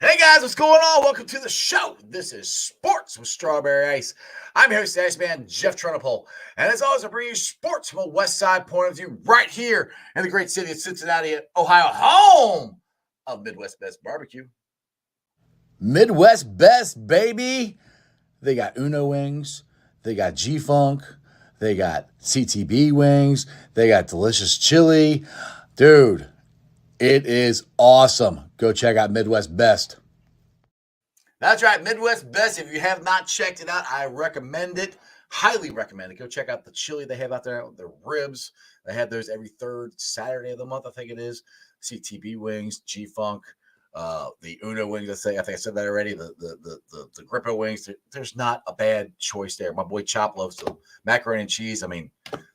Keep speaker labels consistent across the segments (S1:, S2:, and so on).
S1: Hey guys, what's going on? Welcome to the show. This is Sports with Strawberry Ice. I'm your host, Iceman Jeff Trennepohl. And as always, I bring you sports from a West Side point of view right here in the great city of Cincinnati, Ohio, home of Midwest Best Barbecue.
S2: Midwest Best, baby. They got Uno wings. They got G-Funk. They got CTB wings. They got delicious chili. Dude, it is awesome. Go check out Midwest Best.
S1: That's right, Midwest Best. If you have not checked it out, I recommend it. Highly recommend it. Go check out the chili they have out there, the ribs. They have those every third Saturday of the month, I think it is. CTB wings, G-Funk, the Uno wings. I think I said that already. The Grippo wings. There's not a bad choice there. My boy Chop loves the macaroni and cheese. I mean,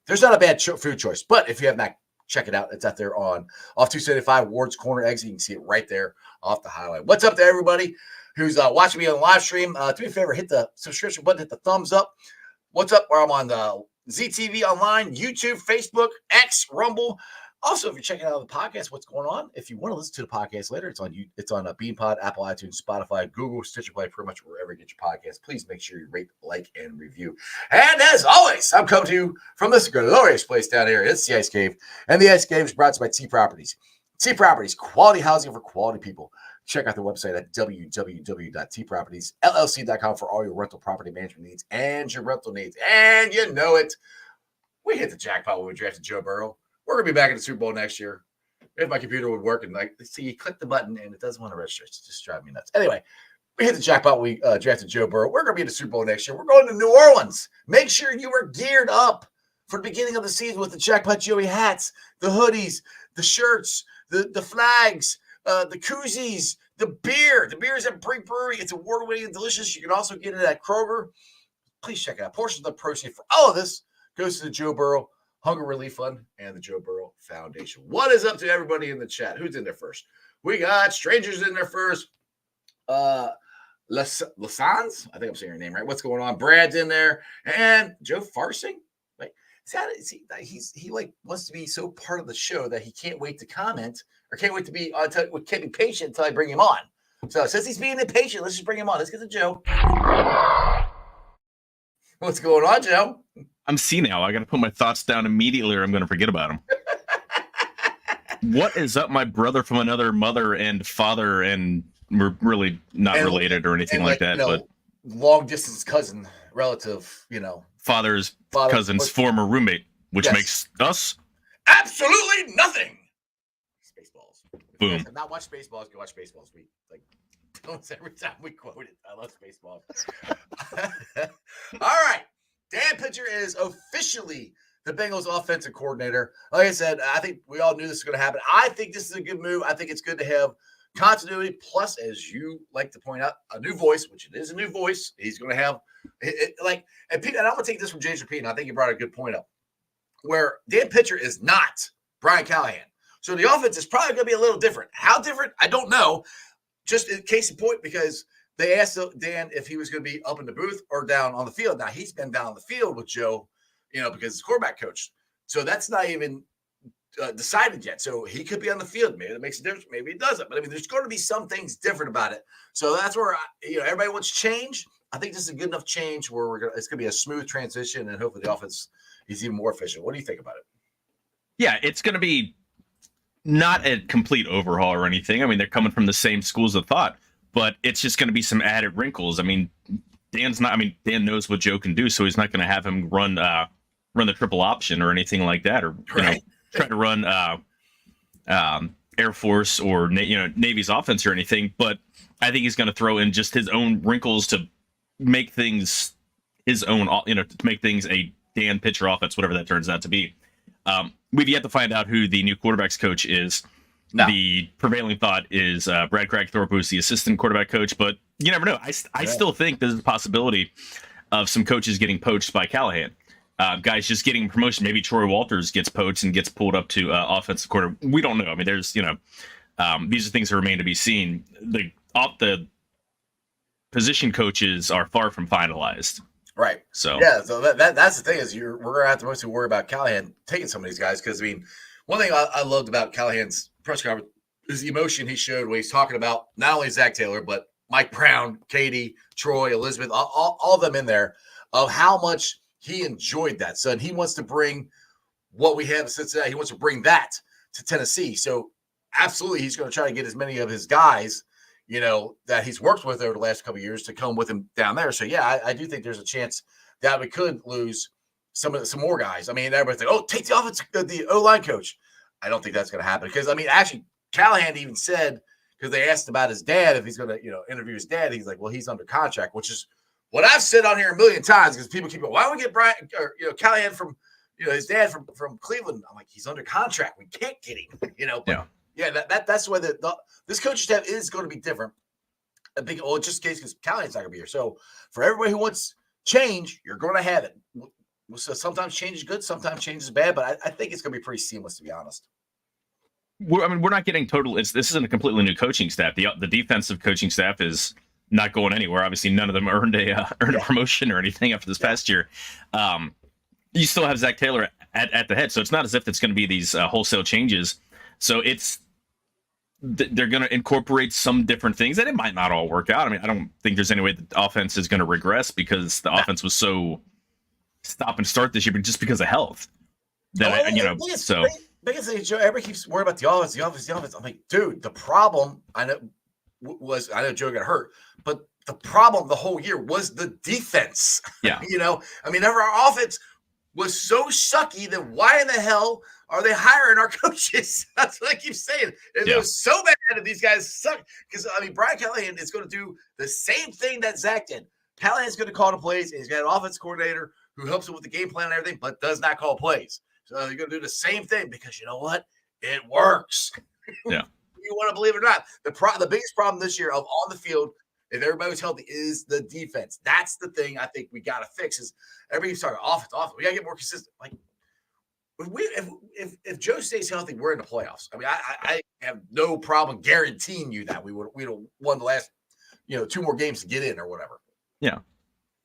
S1: there's not a bad food choice. But if you have not, check it out. It's out there off 275 Ward's Corner Exit. You can see it right there off the highway. What's up to everybody who's watching me on the live stream? Do me a favor, hit the subscription button, hit the thumbs up. What's up? Where I'm on the ZTV Online, YouTube, Facebook, X, Rumble. Also, if you're checking out the podcast, what's going on? If you want to listen to the podcast later, it's on BeanPod, Apple iTunes, Spotify, Google, Stitcher Play, pretty much wherever you get your podcast. Please make sure you rate, like, and review. And as always, I'm coming to you from this glorious place down here. It's the Ice Cave. And the Ice Cave is brought to you by T Properties. T Properties, quality housing for quality people. Check out their website at www.tpropertiesllc.com for all your rental property management needs and your rental needs. And you know it, we hit the jackpot when we drafted Joe Burrow. We're going to be back in the Super Bowl next year. If my computer would work and see, you click the button and it doesn't want to register. It's just driving me nuts. Anyway, we hit the jackpot. We drafted Joe Burrow. We're going to be in the Super Bowl next year. We're going to New Orleans. Make sure you are geared up for the beginning of the season with the Jackpot Joey hats, the hoodies, the shirts, the flags, the koozies, the beer. The beer is at Brink Brewery. It's award-winning and delicious. You can also get it at Kroger. Please check it out. Portions of the proceeds for all of this goes to the Joe Burrow Hunger Relief Fund and the Joe Burrow Foundation. What is up to everybody in the chat? Who's in there first? We got strangers in there first. Lasans, I think I'm saying your name right. What's going on? Brad's in there, and Joe Farfsing. Like, he like wants to be so part of the show that he can't wait to comment or can't wait to be can't be patient until I bring him on. So since he's being impatient, let's just bring him on. Let's get to Joe. What's going on, Joe?
S3: I'm senile. I got to put my thoughts down immediately or I'm going to forget about them. What is up, my brother from another mother and father, and we're really not related or anything like that, but
S1: long distance cousin, relative,
S3: father's cousin's former roommate, which makes us
S1: absolutely nothing. Spaceballs.
S3: Boom.
S1: If you have not watched Spaceballs, go watch Spaceballs. We almost every time we quote it. I love Spaceballs. All right. Dan Pitcher is officially the Bengals offensive coordinator. Like I said, I think we all knew this was going to happen. I think this is a good move. I think it's good to have continuity. Plus, as you like to point out, a new voice, which it is a new voice. He's going to have and Pete, and I'm going to take this from James Rapine. I think you brought a good point up where Dan Pitcher is not Brian Callahan. So the offense is probably going to be a little different. How different? I don't know. Just in case in point, because they asked Dan if he was going to be up in the booth or down on the field. Now, he's been down on the field with Joe, because he's quarterback coach. So that's not even decided yet. So he could be on the field. Maybe that makes a difference. Maybe it doesn't. But, there's going to be some things different about it. So that's where, everybody wants change. I think this is a good enough change where it's going to be a smooth transition, and hopefully the offense is even more efficient. What do you think about it? Yeah,
S3: it's going to be not a complete overhaul or anything. They're coming from the same schools of thought. But it's just going to be some added wrinkles. Dan knows what Joe can do, so he's not going to have him run the triple option or anything like that, or try to run Air Force or Navy's offense or anything. But I think he's going to throw in just his own wrinkles to make things his own. To make things a Dan Pitcher offense, whatever that turns out to be. We've yet to find out who the new quarterbacks coach is. No. The prevailing thought is Brad Cragthorpe, who's the assistant quarterback coach, but you never know. I still think there's a possibility of some coaches getting poached by Callahan. Guys just getting promotion. Maybe Troy Walters gets poached and gets pulled up to offensive quarterback. We don't know. There's, these are things that remain to be seen. The position coaches are far from finalized.
S1: Right. So that's the thing is we're going to have to mostly worry about Callahan taking some of these guys because, one thing I loved about Callahan's press conference is the emotion he showed when he's talking about not only Zach Taylor, but Mike Brown, Katie, Troy, Elizabeth, all of them in there, of how much he enjoyed that. So, and he wants to bring what we have in Cincinnati. He wants to bring that to Tennessee. So absolutely, he's going to try to get as many of his guys, that he's worked with over the last couple of years to come with him down there. So yeah, I do think there's a chance that we could lose some more guys. I mean, everybody's like, oh, take the O-line coach. I don't think that's going to happen because, I mean, actually, Callahan even said, because they asked about his dad, if he's going to, interview his dad, he's like, well, he's under contract, which is what I've said on here a million times because people keep going, why don't we get Brian or, Callahan from, his dad from Cleveland? I'm like, he's under contract. We can't get him, But yeah, that's why this coaching staff is going to be different. Just in case because Callahan's not going to be here. So for everybody who wants change, you're going to have it. So sometimes change is good, sometimes change is bad, but I think it's going to be pretty seamless, to be honest.
S3: We're not getting total. This isn't a completely new coaching staff. The defensive coaching staff is not going anywhere. Obviously, none of them earned a promotion or anything after this past year. You still have Zach Taylor at the head, so it's not as if it's going to be these wholesale changes. So they're going to incorporate some different things, and it might not all work out. I mean, I don't think there's any way the offense is going to regress because the offense was so stop and start this year, but just because of health. Biggest thing, Joe, everybody keeps worrying about the offense. I'm like, dude, the problem I know Joe got hurt, but the problem the whole year was the defense. Yeah, I mean, our offense was so sucky that why in the hell are they hiring our coaches? That's what I keep saying. It was so bad that these guys suck. Because, I mean, Brian Callahan is going to do the same thing that Zach did. Callahan's going to call the plays, and he's got an offense coordinator who helps him with the game plan and everything, but does not call plays. So you're going to do the same thing because you know what? It works. Yeah. You want to believe it or not. The biggest problem this year of on the field, if everybody was healthy, is the defense. That's the thing I think we got to fix is everybody's talking offense. We got to get more consistent. Like, if Joe stays healthy, we're in the playoffs. I mean, I have no problem guaranteeing you that we'd have won the last, 2 more games to get in or whatever. Yeah.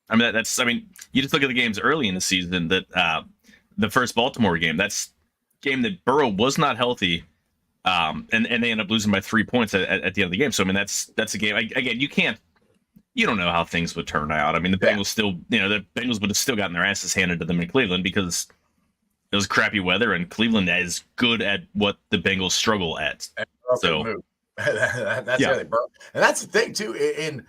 S3: I mean, you just look at the games early in the season that the first Baltimore game, that's game that Burrow was not healthy. And they end up losing by 3 points at the end of the game. So, I mean, that's a game. Again, you don't know how things would turn out. I mean, the Bengals still, the Bengals would have still gotten their asses handed to them in Cleveland because it was crappy weather, and Cleveland is good at what the Bengals struggle at. So that's how they burn. And that's the thing too. And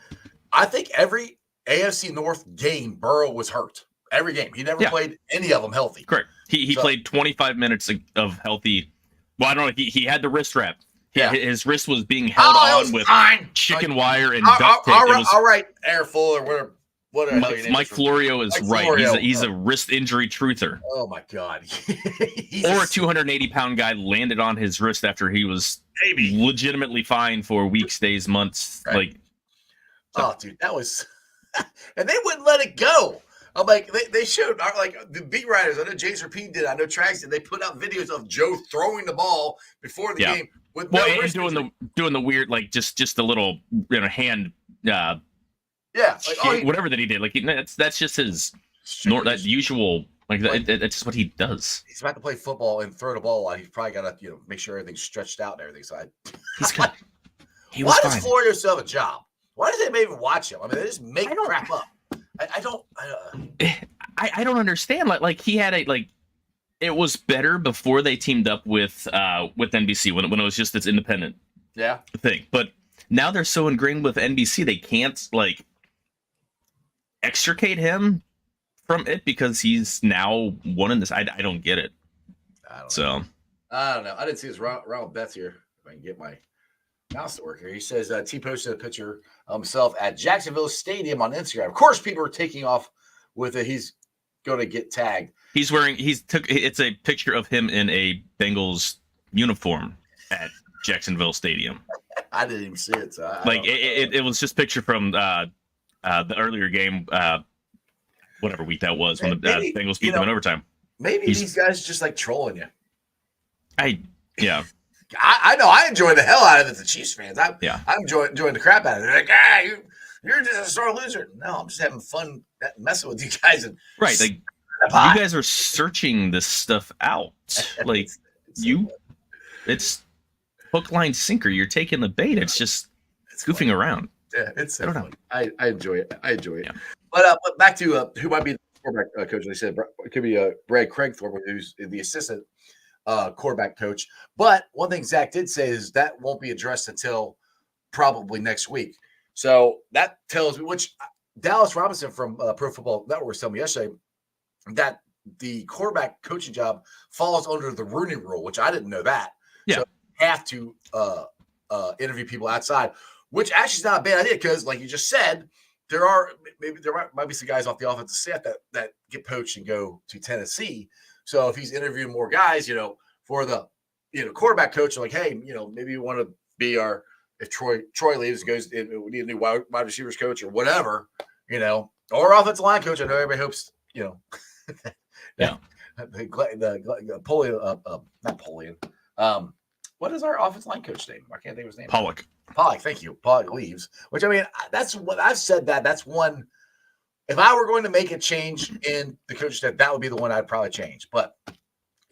S3: I think every AFC North game, Burrow was hurt. Every game, he never played any of them healthy. Correct. He played 25 minutes of healthy. Well, I don't know. He had the wrist wrap. His wrist was being held on with chicken wire and duct tape. All right, Air Full or whatever. Mike Florio is right. Florio. He's a wrist injury truther. Oh my God! Or a 280-pound guy landed on his wrist after he was legitimately fine for weeks, days, months. Right. Dude, that was, and they wouldn't let it go. I'm like, they showed the beat writers. I know James Rapine did. I know Trax did. They put out videos of Joe throwing the ball before the game with doing the weird just a little hand. Whatever that he did, that's just his that usual that's just what he does. He's about to play football and throw the ball out. He's probably got to make sure everything's stretched out and everything. So why does Florio still have a job? Why does anybody even watch him? I mean, they just make crap up. I don't understand. He had it was better before they teamed up with NBC when it was just this independent thing, but now they're so ingrained with NBC they can't extricate him from it because he's now one in this. I don't get it. I don't know. I didn't see his Ronald Betts here. If I can get my mouse to work here. He says T posted a picture of himself at Jacksonville Stadium on Instagram. Of course, people are taking off with it. He's going to get tagged. It's a picture of him in a Bengals uniform at Jacksonville Stadium. I didn't even see it. So it was just a picture from the earlier game, whatever week that was, when the Bengals beat them in overtime. Maybe these guys just trolling you. I know. I enjoy the hell out of it. The Chiefs fans. I'm enjoying the crap out of it. They're like, you're just a sore loser. No, I'm just having fun messing with you guys. And you guys are searching this stuff out. hook, line, sinker. You're taking the bait. It's just goofing around.
S1: Yeah, it's so
S3: I don't
S1: fun. I enjoy it. I enjoy it.
S3: Yeah.
S1: But back to who might be the quarterback coach. They said it could be Brad Craigthorpe, who's the assistant quarterback coach. But one thing Zach did say is that won't be addressed until probably next week. So that tells me, which Dallas Robinson from Pro Football Network was telling me yesterday, that the quarterback coaching job falls under the Rooney Rule, which I didn't know that.
S3: Yeah.
S1: So you have to interview people outside, which actually is not a bad idea because, like you just said, there might be some guys off the offensive staff that get poached and go to Tennessee. So if he's interviewing more guys, for the quarterback coach, like, hey, maybe you want to be our, if Troy leaves and goes, we need a new wide receivers coach or whatever, or offensive line coach. I know everybody hopes,
S3: Yeah.
S1: the Napoleon, not Napoleon. What is our offensive line coach name? I can't think of his name.
S3: Pollock.
S1: Thank you. Pollock leaves, which, I mean, that's what I've said. That's one. If I were going to make a change in the coaching staff, that would be the one I'd probably change. But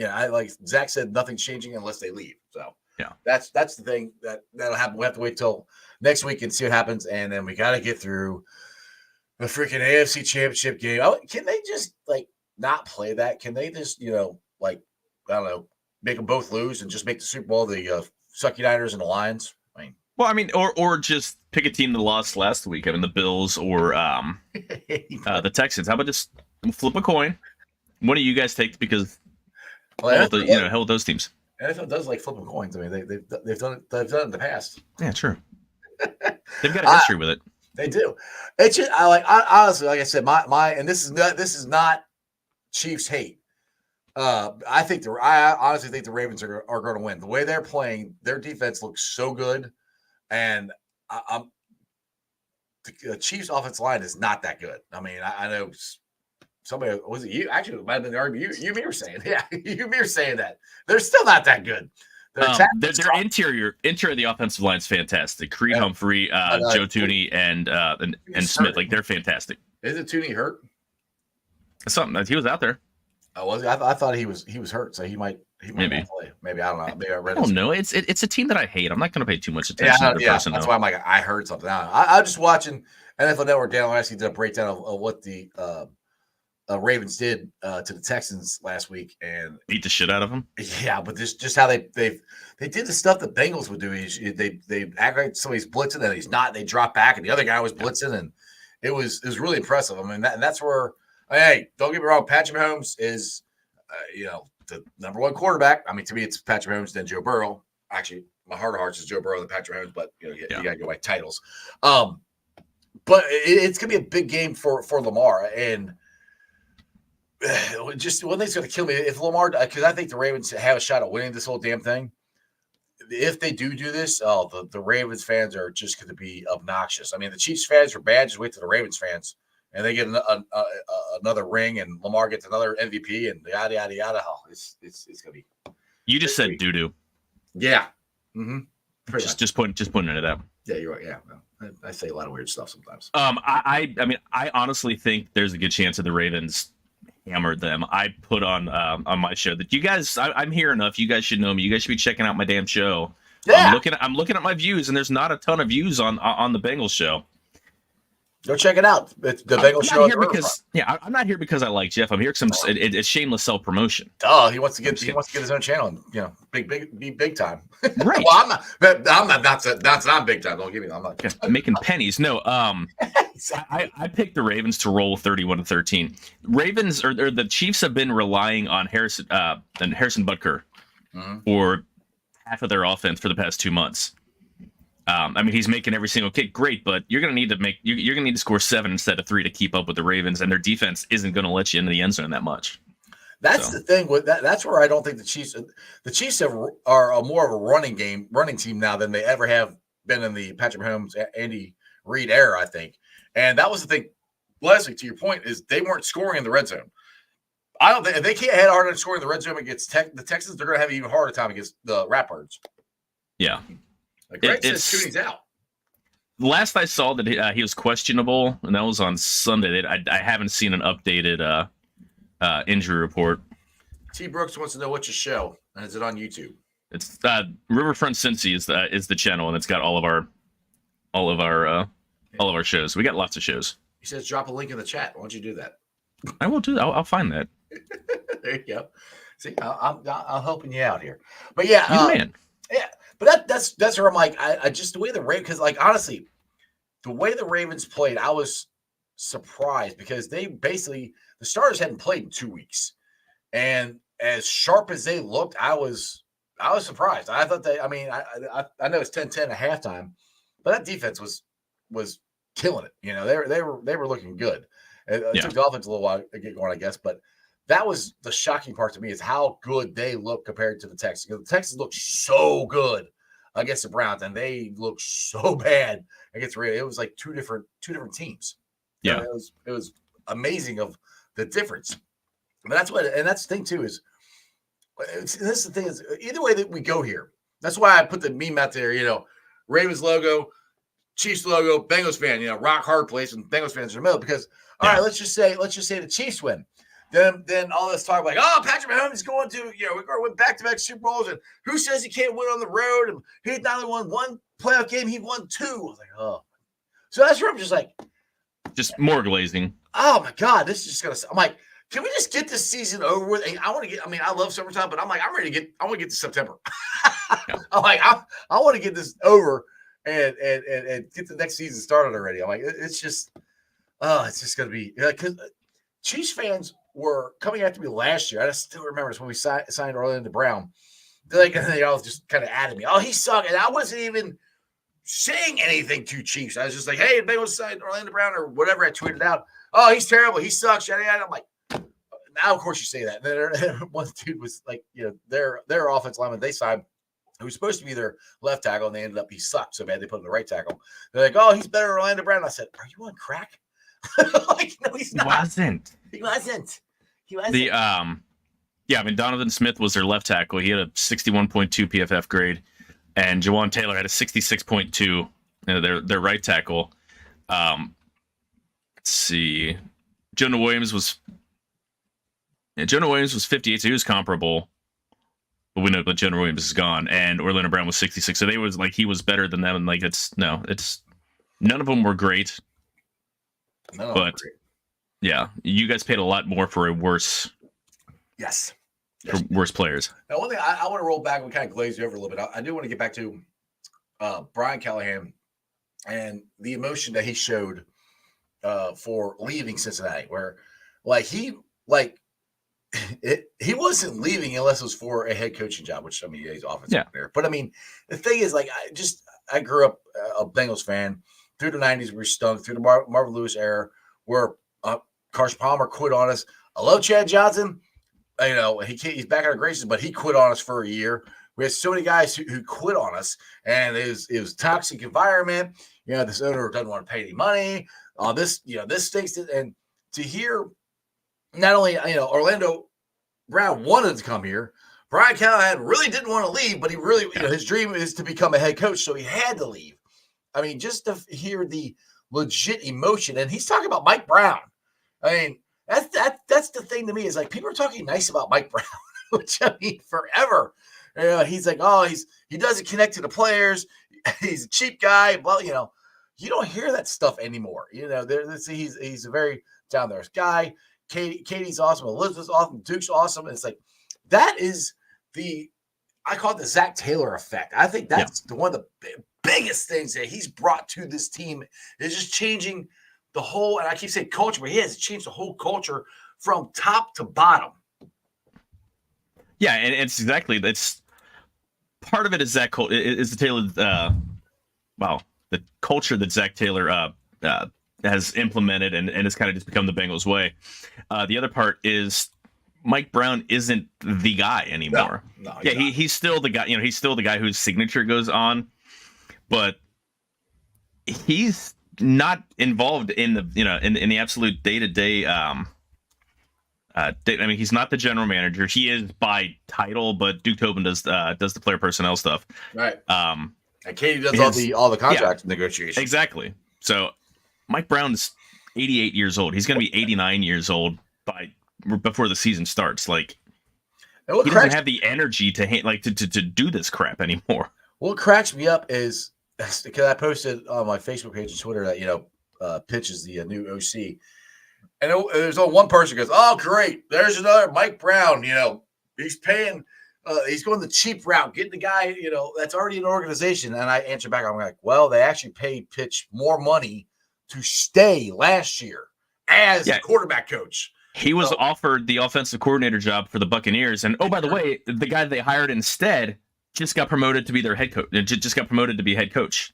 S1: I, like Zach said, nothing's changing unless they leave. So
S3: yeah,
S1: that's the thing that'll happen. We have to wait till next week and see what happens, and then we got to get through the freaking AFC Championship game. Can they just not play that? Can they just I don't know, make them both lose and just make the Super Bowl the Sucky Niners and the Lions?
S3: Well, or just pick a team that lost last week. I mean, the Bills or the Texans. How about just flip a coin? One of you guys take, because hell with those teams.
S1: NFL does like flipping coins. I mean, they've done it. They've done it in the past.
S3: Yeah, true. They've got a history with it.
S1: They do. It's just honestly, like I said, my and this is not Chiefs hate. I honestly think the Ravens are going to win. The way they're playing, their defense looks so good. And the Chiefs' offensive line is not that good. I mean, I know somebody, was it you? Actually, it might have been you me were saying, yeah, you me were saying that they're still not that good.
S3: Their interior of the offensive line is fantastic. Creed Humphrey, Joe Thuney, and Smith, they're fantastic.
S1: Isn't Thuney hurt?
S3: Something, he was out there.
S1: Oh, was he? I thought he was hurt, so he might
S3: maybe
S1: not play. Maybe, I don't know. Maybe
S3: I don't know. It's a team that I hate. I'm not going to pay too much attention to their personnel.
S1: That's why I'm like, I heard something. I'm just watching NFL Network. Dan actually did a breakdown of what the Ravens did to the Texans last week and
S3: beat the shit out of them.
S1: Yeah, but this just how they did the stuff the Bengals would do. They act like somebody's blitzing and he's not. They drop back and the other guy was blitzing, and it was really impressive. I mean, that's where. Hey, don't get me wrong. Patrick Mahomes is, the number one quarterback. I mean, to me, it's Patrick Mahomes, then Joe Burrow. Actually, my heart of hearts is Joe Burrow than Patrick Mahomes, but you got to go by titles. But it's gonna be a big game for Lamar, and just one thing's gonna kill me if Lamar, because I think the Ravens have a shot at winning this whole damn thing. If they do this, the Ravens fans are just going to be obnoxious. I mean, the Chiefs fans are bad. Just wait till the Ravens fans. And they get another ring, and Lamar gets another MVP, and yada yada yada. Oh, it's gonna be.
S3: You just said doo doo.
S1: Yeah. Mm-hmm.
S3: Just putting it out.
S1: Yeah, you're right. Yeah, well, I say a lot of weird stuff sometimes.
S3: I mean, I honestly think there's a good chance that the Ravens hammered them. I put on my show that you guys. I'm here enough. You guys should know me. You guys should be checking out my damn show.
S1: Yeah.
S3: I'm looking at my views, and there's not a ton of views on the Bengals show.
S1: Go check it out. It's the Bengals show.
S3: I'm not here because I like Jeff. I'm here because it's shameless self promotion.
S1: Oh, he wants to get his own channel. And, big time.
S3: Right.
S1: Well, I'm not. That's not big time. Don't give me. I'm not
S3: making pennies. No. I picked the Ravens to roll 31-13. Ravens or the Chiefs have been relying on Harrison Butker for half of their offense for the past 2 months. I mean, he's making every single kick great, but you're going to need to score 7 instead of 3 to keep up with the Ravens, and their defense isn't going to let you into the end zone that much.
S1: That's the thing with that. That's where I don't think the Chiefs are more of a running team now than they ever have been in the Patrick Mahomes, Andy Reid era, I think. And that was the thing. Leslie, to your point, is they weren't scoring in the red zone. I don't think if they can't have a hard time scoring in the red zone against the Texans, they're going to have an even harder time against the Ratbirds.
S3: Yeah.
S1: Greg says Cooney's out.
S3: Last I saw that he was questionable, and that was on Sunday. I haven't seen an updated injury report.
S1: T. Brooks wants to know what's your show, and is it on YouTube?
S3: It's Riverfront Cincy is the channel, and it's got all of our shows. We got lots of shows.
S1: He says drop a link in the chat. Why don't you do that?
S3: I will do that. I'll find that.
S1: There you go. See, I'm helping you out here. But yeah,
S3: You the man.
S1: yeah. But that's where I'm like, I just the way the Ravens, because like honestly, the way the Ravens played, I was surprised because they basically the starters hadn't played in 2 weeks, and as sharp as they looked, I was surprised. I thought I mean, I know it's 10-10 at halftime, but that defense was killing it. You know, they were looking good. It took the offense a little while to get going, I guess, but that was the shocking part to me is how good they look compared to the Texans. Because the Texans looked so good against the Browns, and they looked so bad against the Ravens. It was like two different teams.
S3: Yeah,
S1: it was amazing of the difference. But that's the thing too is this is the thing is either way that we go here. That's why I put the meme out there. You know, Ravens logo, Chiefs logo, Bengals fan. You know, rock hard place, and Bengals fans in the middle because all right, let's just say the Chiefs win. Then all this talk like, oh, Patrick Mahomes is going to, we're going to win back-to-back Super Bowls, and who says he can't win on the road? And he not only won one playoff game, he won two. I was like, oh. So that's where I'm just like.
S3: Just more glazing.
S1: Oh, my God, this is just going to – I'm like, can we just get this season over with? And I want to get – I mean, I love summertime, but I'm like, I want to get to September. I'm like, I want to get this over and get the next season started already. I'm like, it's just – it's just going to be – because Chiefs fans – were coming after me last year. I still remember this when we signed Orlando Brown. They all just kind of added me. Oh, he sucked. And I wasn't even saying anything to Chiefs. I was just like, hey, Bengals signed Orlando Brown or whatever I tweeted out. Oh, he's terrible. He sucks. Yada, yada. I'm like, now, of course, you say that. And then one dude was like, their offensive lineman they signed, who was supposed to be their left tackle, and they ended up he sucked so bad they put him in the right tackle. They're like, oh, he's better than Orlando Brown. I said, are you on crack? Like, no, he's not. He wasn't.
S3: I mean, Donovan Smith was their left tackle. He had a 61.2 PFF grade, and Jawan Taylor had a 66.2. Their right tackle. Let's see, Jonah Williams was 58, so he was comparable. But we know that Jonah Williams is gone, and Orlando Brown was 66. So they was like he was better than them, and like it's none of them were great.
S1: No,
S3: but yeah, you guys paid a lot more for a worse.
S1: Yes.
S3: For worse players.
S1: Now, one thing I want to roll back and kind of glaze you over a little bit. I do want to get back to Brian Callahan and the emotion that he showed for leaving Cincinnati, where he wasn't leaving unless it was for a head coaching job, which I mean he's offensive player. But I mean the thing is I grew up a Bengals fan. Through the 90s, we were stunk. Through the Marvin Lewis era, where Carson Palmer quit on us. I love Chad Johnson. He's back in our graces, but he quit on us for a year. We had so many guys who quit on us, and it was a toxic environment. This owner doesn't want to pay any money. This stinks. And to hear not only Orlando Brown wanted to come here, Brian Callahan really didn't want to leave, but he really his dream is to become a head coach, so he had to leave. I mean, just to hear the legit emotion, and he's talking about Mike Brown. I mean, that's the thing to me is like people are talking nice about Mike Brown, which I mean forever. He's like, oh, he doesn't connect to the players. He's a cheap guy. Well, you don't hear that stuff anymore. He's a very down there guy. Katie's awesome. Elizabeth's awesome. Duke's awesome. And it's like that is I call it the Zach Taylor effect. I think that's one of the biggest things that he's brought to this team is just changing the whole, and I keep saying culture, but he has changed the whole culture from top to bottom.
S3: Yeah, and that's part of it is Zach is the Taylor, the culture that Zach Taylor has implemented and has kind of just become the Bengals way. The other part is Mike Brown isn't the guy anymore.
S1: No,
S3: he's still the guy. He's still the guy whose signature goes on, but he's not involved in the in the absolute day-to-day. I mean, he's not the general manager. He is by title, but Duke Tobin does the player personnel stuff.
S1: Right. And Katie does all the contract negotiations.
S3: Exactly. So Mike Brown's 88 years old. He's going to be 89 years old before the season starts. Like,
S1: And what
S3: he doesn't
S1: cracks,
S3: have the energy to do this crap anymore.
S1: what cracks me up is because I posted on my Facebook page and Twitter that Pitch is the new OC, and there's only one person who goes, "Oh, great! There's another Mike Brown. He's paying." He's going the cheap route, getting the guy, that's already an organization. And I answer back, I'm like, well, they actually paid Pitch more money to stay last year as a quarterback coach.
S3: He was offered the offensive coordinator job for the Buccaneers. And, oh, by the way, the guy they hired instead just got promoted to be their head coach. Just got promoted to be head coach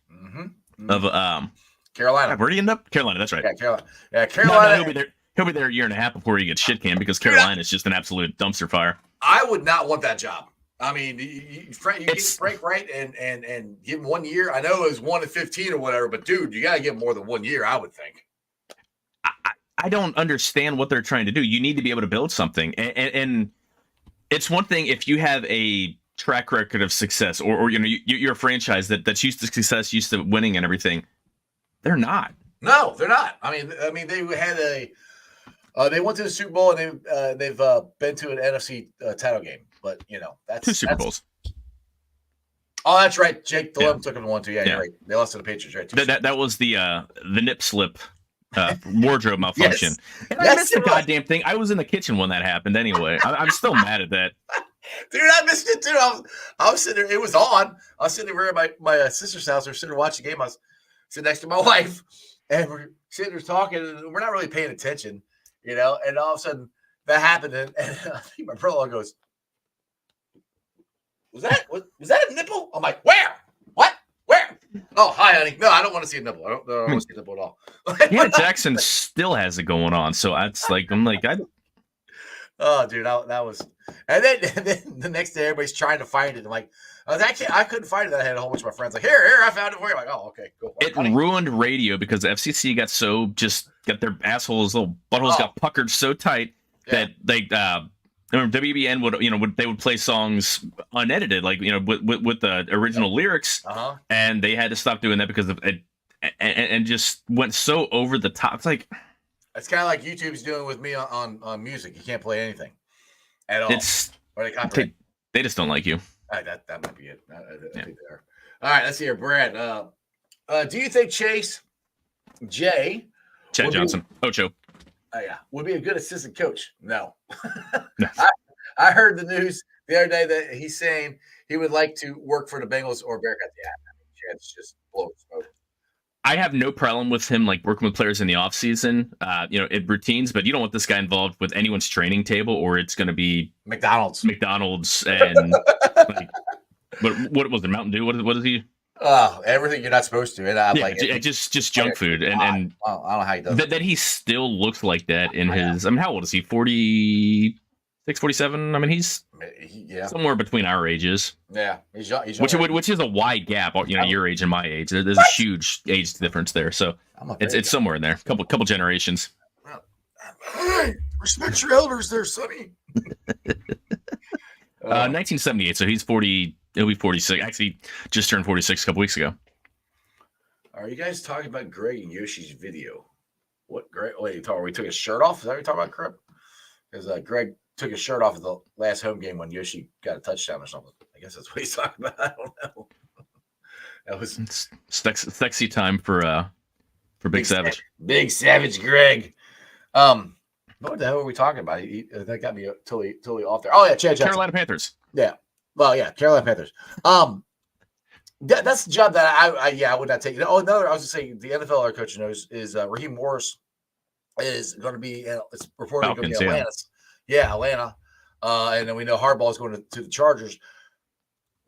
S3: of
S1: Carolina.
S3: Where'd he end up? Carolina, that's right.
S1: Yeah, Carolina. Yeah, Carolina.
S3: No, he'll be there a year and a half before he gets shit canned because Carolina is just an absolute dumpster fire.
S1: I would not want that job. I mean, you get Frank right and give him 1 year. I know it was 1 to 15 or whatever, but dude, you got to give him more than 1 year, I would think.
S3: I don't understand what they're trying to do. You need to be able to build something, and it's one thing if you have a track record of success, or you're a franchise that's used to success, used to winning and everything. They're not.
S1: No, they're not. I mean, they had they went to the Super Bowl and they've been to an NFC title game, but that's
S3: 2 Super Bowls.
S1: Oh, that's right. Jake Delhomme took them to 1, 2. Yeah, you're right. They lost to the Patriots, right?
S3: That was the nip slip wardrobe malfunction.
S1: Yes.
S3: And I missed the goddamn thing. I was in the kitchen when that happened. Anyway, I'm still mad at that.
S1: Dude, I missed it too. I was sitting there. It was on. I was sitting there at my sister's house. We were sitting there watching the game. I was sitting next to my wife, and we're sitting there talking, and we're not really paying attention. And all of a sudden that happened, and I think my brother goes, was that a nipple? I'm like, where? What? Where? Oh, hi, honey. No, I don't want to see a nipple. I don't want to see a nipple at all.
S3: Yeah, Jackson still has it going on, so it's like
S1: oh, dude, that was, and then the next day everybody's trying to find it. I'm like, I couldn't find it. I had a whole bunch of my friends like, here, I found it for you. I'm like, oh, okay, cool.
S3: It ruined radio because the FCC got their assholes, little buttholes got puckered so tight that they WBN would play songs unedited, like with the original lyrics, and they had to stop doing that because of it, and just went so over the top. It's like
S1: it's kind of like YouTube's doing with me on music. You can't play anything at all.
S3: They just don't like you.
S1: That might be it. I think they are. All right, let's see here, Brad. Do you think Chad
S3: Johnson, Ocho?
S1: Would be a good assistant coach? No. I heard the news the other day that he's saying he would like to work for the Bengals or Bearcats. Yeah, Chad's just blowing smoke.
S3: I have no problem with him working with players in the offseason, in routines, but you don't want this guy involved with anyone's training table, or it's going to be
S1: McDonald's
S3: and what was it, Mountain Dew? What is he?
S1: Everything you're not supposed to. And
S3: just junk food. And
S1: I don't know how he does
S3: that he still looks like that in his. I mean, how old is he? 46, 47? I mean, he's somewhere between our ages.
S1: Yeah, he's young.
S3: Which is a wide gap. Your age and my age. There's a huge age difference there. So it's somewhere in there. Couple generations.
S1: Hey, respect your elders, there, Sonny.
S3: 1978. So he's 40. He'll be 46. Actually, just turned 46 a couple weeks ago.
S1: Are you guys talking about Greg and Yoshi's video? What Greg? Wait, we took his shirt off? Is that what you're talking about, Crip? Because Greg took his shirt off at the last home game when Yoshi got a touchdown or something. I guess that's what he's talking about. I don't know. That was
S3: sexy time for Big Savage.
S1: Big Savage Greg. What the hell were we talking about? That got me totally off there. Oh yeah, Chad Johnson.
S3: Carolina Panthers.
S1: Yeah. Well, yeah, Carolina Panthers. That's the job that I would not take. Oh, another, I was just saying, the NFL our coach knows is Raheem Morris is going to be. It's reported going to be Atlanta. Yeah, Atlanta. And then we know Harbaugh is going to the Chargers.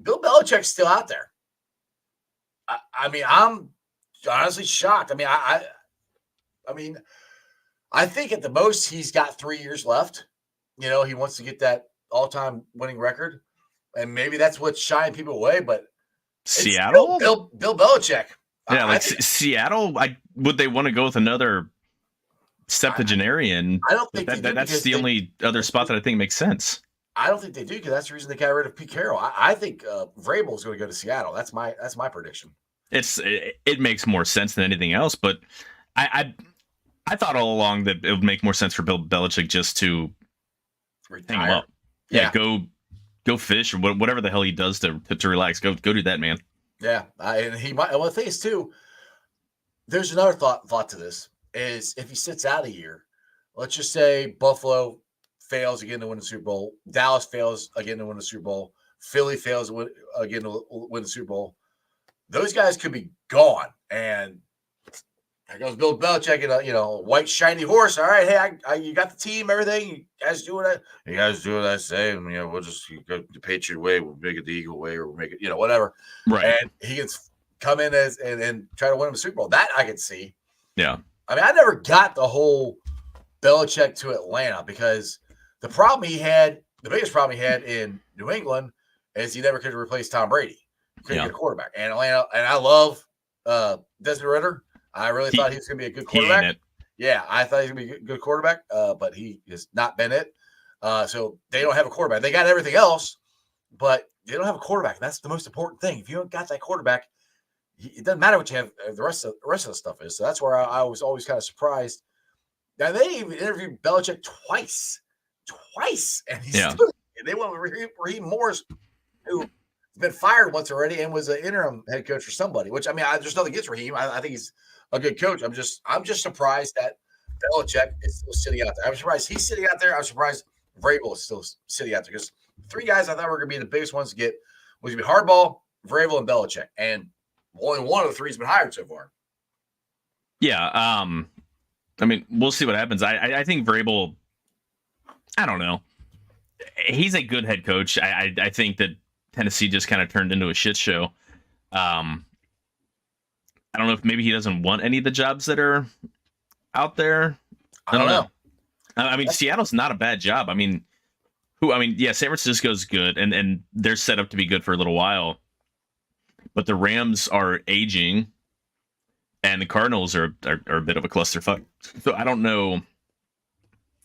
S1: Bill Belichick's still out there. I mean, I'm honestly shocked. I mean, I think at the most he's got 3 years left. He wants to get that all-time winning record. And maybe that's what's shying people away, but
S3: Seattle?
S1: Bill Belichick.
S3: Yeah, Seattle, would they want to go with another septuagenarian?
S1: I don't think
S3: that's the only other spot that I think makes sense.
S1: I don't think they do, because that's the reason they got rid of Pete Carroll. I think Vrabel is going to go to Seattle. That's my prediction.
S3: It makes more sense than anything else, but I thought all along that it would make more sense for Bill Belichick just to
S1: retire.
S3: Hang him up. Yeah, go go fish or whatever the hell he does to relax. Go do that, man.
S1: Yeah, and he might. Well, the thing is too, there's another thought to this is if he sits out a year, let's just say Buffalo fails again to win the Super Bowl, Dallas fails again to win the Super Bowl, Philly fails again to win the Super Bowl. Those guys could be gone, and there goes Bill Belichick in a white shiny horse. All right, hey, you got the team, everything. You guys do what I say, and we'll just go the Patriot way, we'll make it the Eagle way, or we'll make it, whatever.
S3: Right.
S1: And he can come in and try to win him a Super Bowl. That I could see.
S3: Yeah.
S1: I mean, I never got the whole Belichick to Atlanta because the biggest problem he had in New England is he never could replace Tom Brady. Couldn't get a quarterback. And Atlanta, and I love Desmond Ridder. I really thought he was going to be a good quarterback. Yeah, I thought he was going to be a good quarterback, but he has not been it. So they don't have a quarterback. They got everything else, but they don't have a quarterback. That's the most important thing. If you don't got that quarterback, it doesn't matter what you have. The rest of the stuff is. So that's where I was always kind of surprised. Now they even interviewed Belichick twice, and they went with Raheem Morris, who has been fired once already and was an interim head coach for somebody. Which I mean, there's nothing against Raheem. I think he's a good coach. I'm just surprised that Belichick is still sitting out there. I'm surprised he's sitting out there. I'm surprised Vrabel is still sitting out there because three guys I thought were going to be the biggest ones to get was going to be Harbaugh, Vrabel, and Belichick, and only one of the three has been hired so far.
S3: Yeah. I mean, we'll see what happens. I think Vrabel, I don't know. He's a good head coach. I think that Tennessee just kind of turned into a shit show. I don't know if maybe he doesn't want any of the jobs that are out there.
S1: I don't know.
S3: I mean, Seattle's not a bad job. I mean, San Francisco's good, and they're set up to be good for a little while. But the Rams are aging, and the Cardinals are a bit of a clusterfuck. So I don't know.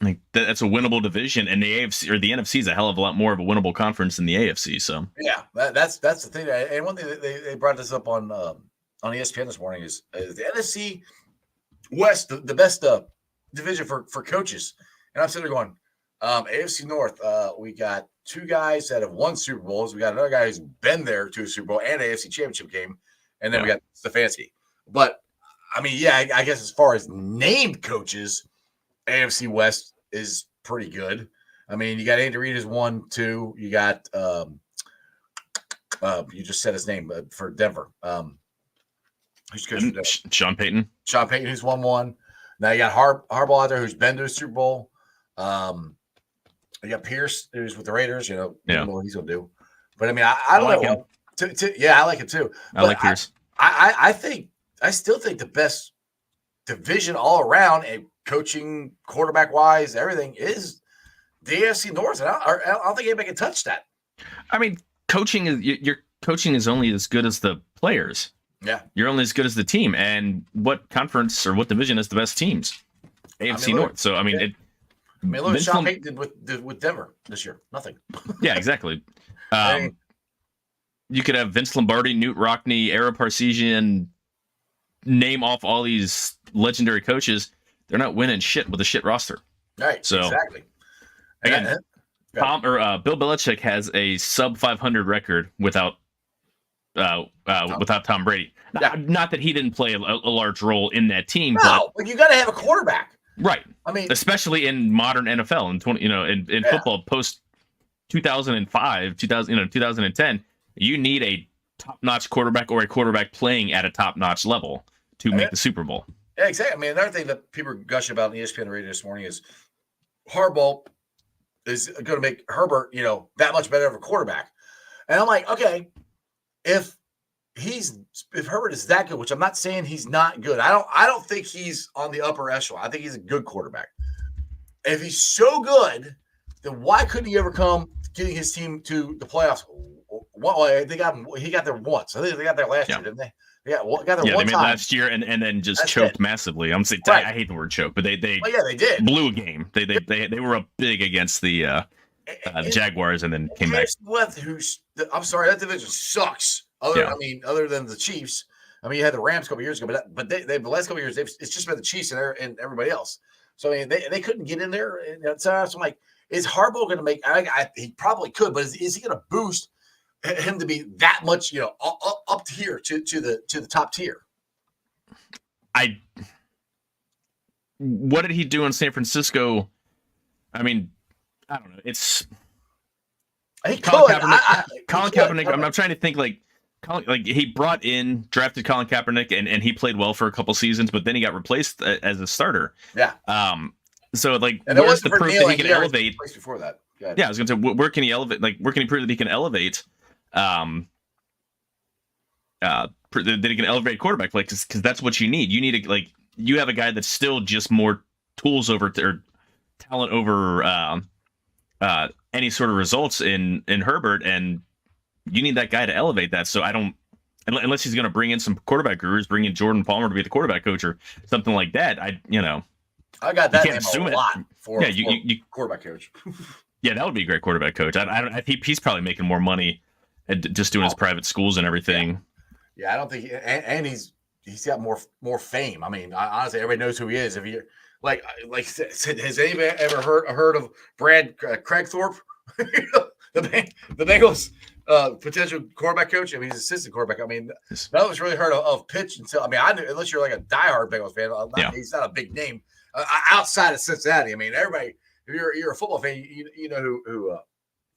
S3: Like that's a winnable division, and the AFC or the NFC is a hell of a lot more of a winnable conference than the AFC. So
S1: yeah, that's the thing. And one thing that they brought this up on ESPN this morning is the NFC West, the best division for coaches. And I'm sitting there going, AFC North, we got two guys that have won Super Bowls. We got another guy who's been there to a Super Bowl and AFC Championship game. And then we got Stefanski. But, I mean, yeah, I guess as far as named coaches, AFC West is pretty good. I mean, you got Andy Reid as 1, 2. You got you just said his name for Denver. Who's coaching
S3: Sean Payton.
S1: Sean Payton, who's won 1. Now you got Harbaugh out there who's been to a Super Bowl. You got Pierce, who's with the Raiders. I don't know what he's gonna do. But I mean, I don't like know. I like it too.
S3: I like Pierce.
S1: I still think the best division all around and coaching, quarterback wise, everything is the AFC North. And I don't think anybody can touch that.
S3: I mean, your coaching is only as good as the players.
S1: Yeah,
S3: you're only as good as the team. And what conference or what division has the best teams? AFC North. So I mean,
S1: look what Sean Payton did with Denver this year. Nothing.
S3: Yeah, exactly. You could have Vince Lombardi, Newt Rockne, Ara Parseghian, name off all these legendary coaches. They're not winning shit with a shit roster.
S1: Right. So exactly.
S3: Again, Bill Belichick has a sub 500 record without Tom Brady. Not that he didn't play a large role in that team.
S1: But you got to have a quarterback.
S3: Right.
S1: I mean,
S3: especially in modern NFL in football post 2005, 2010, you need a top-notch quarterback or a quarterback playing at a top-notch level to make the Super Bowl.
S1: Yeah, exactly. I mean, another thing that people are gushing about on ESPN radio this morning is Harbaugh is going to make Herbert, that much better of a quarterback. And I'm like, okay, if Herbert is that good, which I'm not saying he's not good. I don't think he's on the upper echelon. I think he's a good quarterback. If he's so good, then why couldn't he ever come getting his team to the playoffs? Well, he got there once. I think they got there last year, didn't they? Got there one
S3: they made
S1: time.
S3: Last year and then just choked massively. I'm saying I hate the word choke, but they
S1: did
S3: blew a game. They were up big against the Jaguars and then came back.
S1: I'm sorry, that division sucks. Other than the Chiefs. I mean, you had the Rams a couple years ago, but they the last couple years it's just been the Chiefs and everybody else. So I mean, they couldn't get in there. So I'm like, is Harbaugh going to make? He probably could, but is he going to boost him to be that much, up here to the top tier?
S3: What did he do in San Francisco? I mean, I don't know. It's
S1: Colin
S3: Kaepernick. I'm trying to think like he drafted Colin Kaepernick and he played well for a couple seasons, but then he got replaced as a starter.
S1: Yeah.
S3: So like, where's the proof that he can elevate?
S1: Before that.
S3: Yeah, I was going to say, where can he elevate? Like, where can he prove that he can elevate? That he can elevate quarterback play, because that's what you need. You need you have a guy that's still just more tools or talent over any sort of results in Herbert, and you need that guy to elevate that. So I don't, unless he's going to bring in some quarterback gurus, bring in Jordan Palmer to be the quarterback coach or something like that. I
S1: got that name a lot for quarterback coach.
S3: Yeah, that would be a great quarterback coach. I think he's probably making more money just doing his private schools and everything.
S1: Yeah, I don't think, and he's got more fame. I mean, honestly, everybody knows who he is. If you like, has anybody ever heard of Brad Craigthorpe, the Bengals potential quarterback coach? I mean, he's assistant quarterback. I mean, no one's really heard of Pitch until. I mean, unless you're like a diehard Bengals fan, he's not a big name outside of Cincinnati. I mean, everybody. If you're a football fan, you know who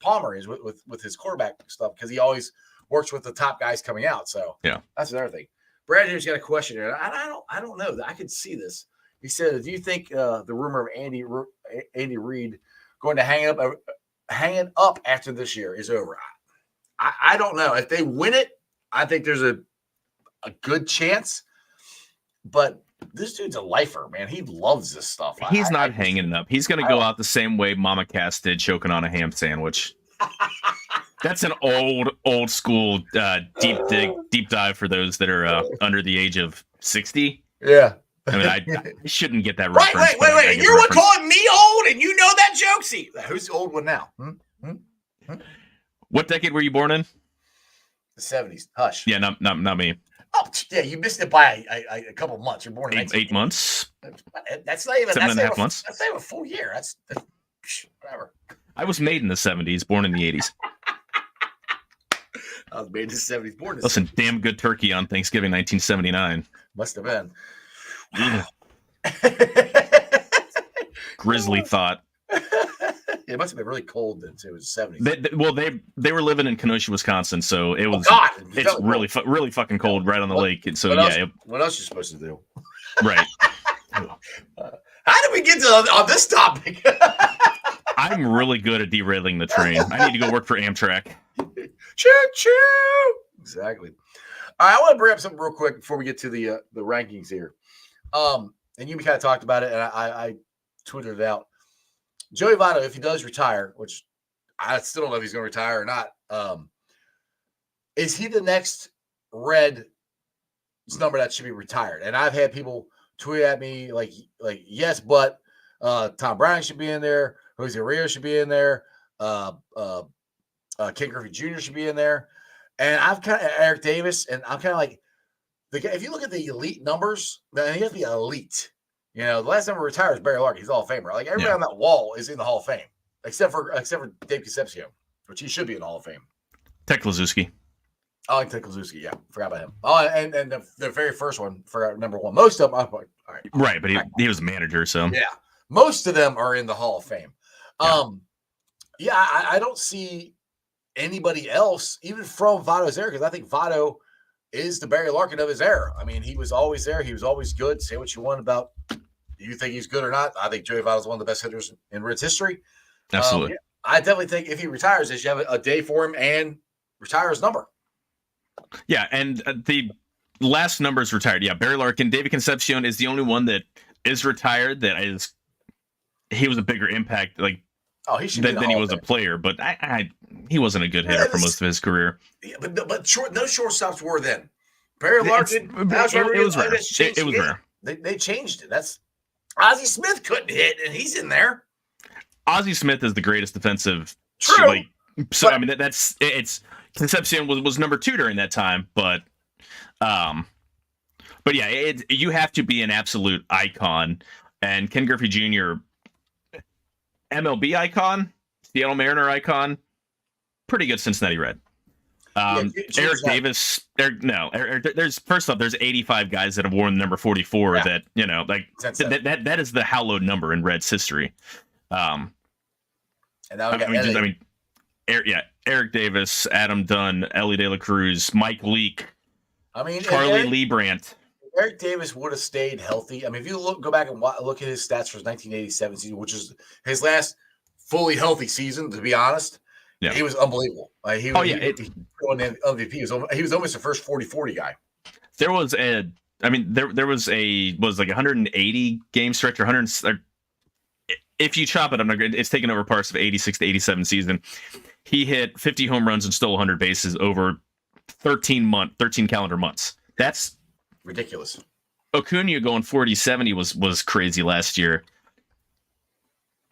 S1: Palmer is with his quarterback stuff, because he always works with the top guys coming out. So
S3: yeah,
S1: that's another thing. Brad here's got a question here. I don't know. I could see this. He said, "Do you think the rumor of Andy Reid going to hang it up after this year is over?" I don't know. If they win it, I think there's a good chance. But this dude's a lifer, man. He loves this stuff.
S3: He's not hanging it up. He's going to go out the same way Mama Cass did, choking on a ham sandwich. That's an old school deep dive for those that are under the age of 60.
S1: Yeah.
S3: I mean, I shouldn't get that
S1: right.
S3: reference.
S1: Wait. You're one calling me old, and you know that joke. See, who's the old one now?
S3: What decade were you born in?
S1: The 70s. Hush.
S3: Yeah, not me.
S1: Oh, yeah, you missed it by a couple months. You're born in
S3: 8 months.
S1: That's not even
S3: 7.5 months.
S1: That's not even a full year. That's whatever.
S3: I was made in the 70s, born in the 80s.
S1: I was made in the 70s, born in the
S3: Listen, 70s. Damn good turkey on Thanksgiving 1979.
S1: Must have been.
S3: Grisly thought.
S1: It must have been really cold then too. It was the 70s.
S3: They were living in Kenosha, Wisconsin, so it was.
S1: Oh, God.
S3: It's really fucking cold right on the lake, and so
S1: what else are you supposed to do?
S3: Right.
S1: How did we get on this topic?
S3: I'm really good at derailing the train. I need to go work for Amtrak.
S1: Choo-choo! Exactly. All right, I want to bring up something real quick before we get to the rankings here. And you kind of talked about it, and I tweeted it out. Joey Votto, if he does retire, which I still don't know if he's going to retire or not, is he the next Red number that should be retired? And I've had people tweet at me like yes, but Tom Browning should be in there. Jose Rios should be in there. Ken Griffey Jr. should be in there. And I've kind of Eric Davis, and I'm kind of like, if you look at the elite numbers, then he has to be elite. You know, the last time he retired was Barry Larkin. He's a Hall of Famer. Like everybody on that wall is in the Hall of Fame, except for Dave Concepcion, which he should be in the Hall of Fame.
S3: Ted Klaczewski.
S1: I like Ted Klaczewski. Yeah, forgot about him. Oh, and the very first one, forgot number one. Most of them, all right.
S3: Right, but he was a manager, so
S1: yeah, most of them are in the Hall of Fame. I don't see anybody else, even from Votto's era, because I think Votto is the Barry Larkin of his era. I mean, he was always there. He was always good. Say what you want about you think he's good or not. I think Joey Votto is one of the best hitters in Reds history.
S3: Absolutely.
S1: I definitely think if he retires, they should have a day for him and retire his number.
S3: Yeah, and the last number is retired. Yeah, Barry Larkin. David Concepcion is the only one that is retired that is he was a bigger impact than he was a player, but he wasn't a good hitter for most of his career.
S1: Yeah, but no shortstops were then. Barry Larkin,
S3: it was rare. It was rare.
S1: They changed it. That's Ozzie Smith couldn't hit, and he's in there.
S3: Ozzie Smith is the greatest defensive.
S1: True.
S3: I mean, it's Concepcion was number 2 during that time, but yeah, you have to be an absolute icon, and Ken Griffey Jr. MLB icon, Seattle Mariner icon, pretty good Cincinnati Red. Eric Davis. There's first off, there's 85 guys that have worn number 44. That that is the hallowed number in Reds history. And now we got Eric Davis, Adam Dunn, Ellie De La Cruz, Mike Leake. Charlie Liebrandt.
S1: Eric Davis would have stayed healthy. If you go back and look at his stats for his 1987 season, which is his last fully healthy season, to be honest. Yeah, he was unbelievable. He won MVP. He was almost the first 40-40 guy.
S3: There was was like 180 game stretch or 100. If you chop it, it's taken over parts of 86 to 87 season. He hit 50 home runs and stole 100 bases over 13 calendar months. That's
S1: ridiculous.
S3: Acuna going 40-70 was crazy last year.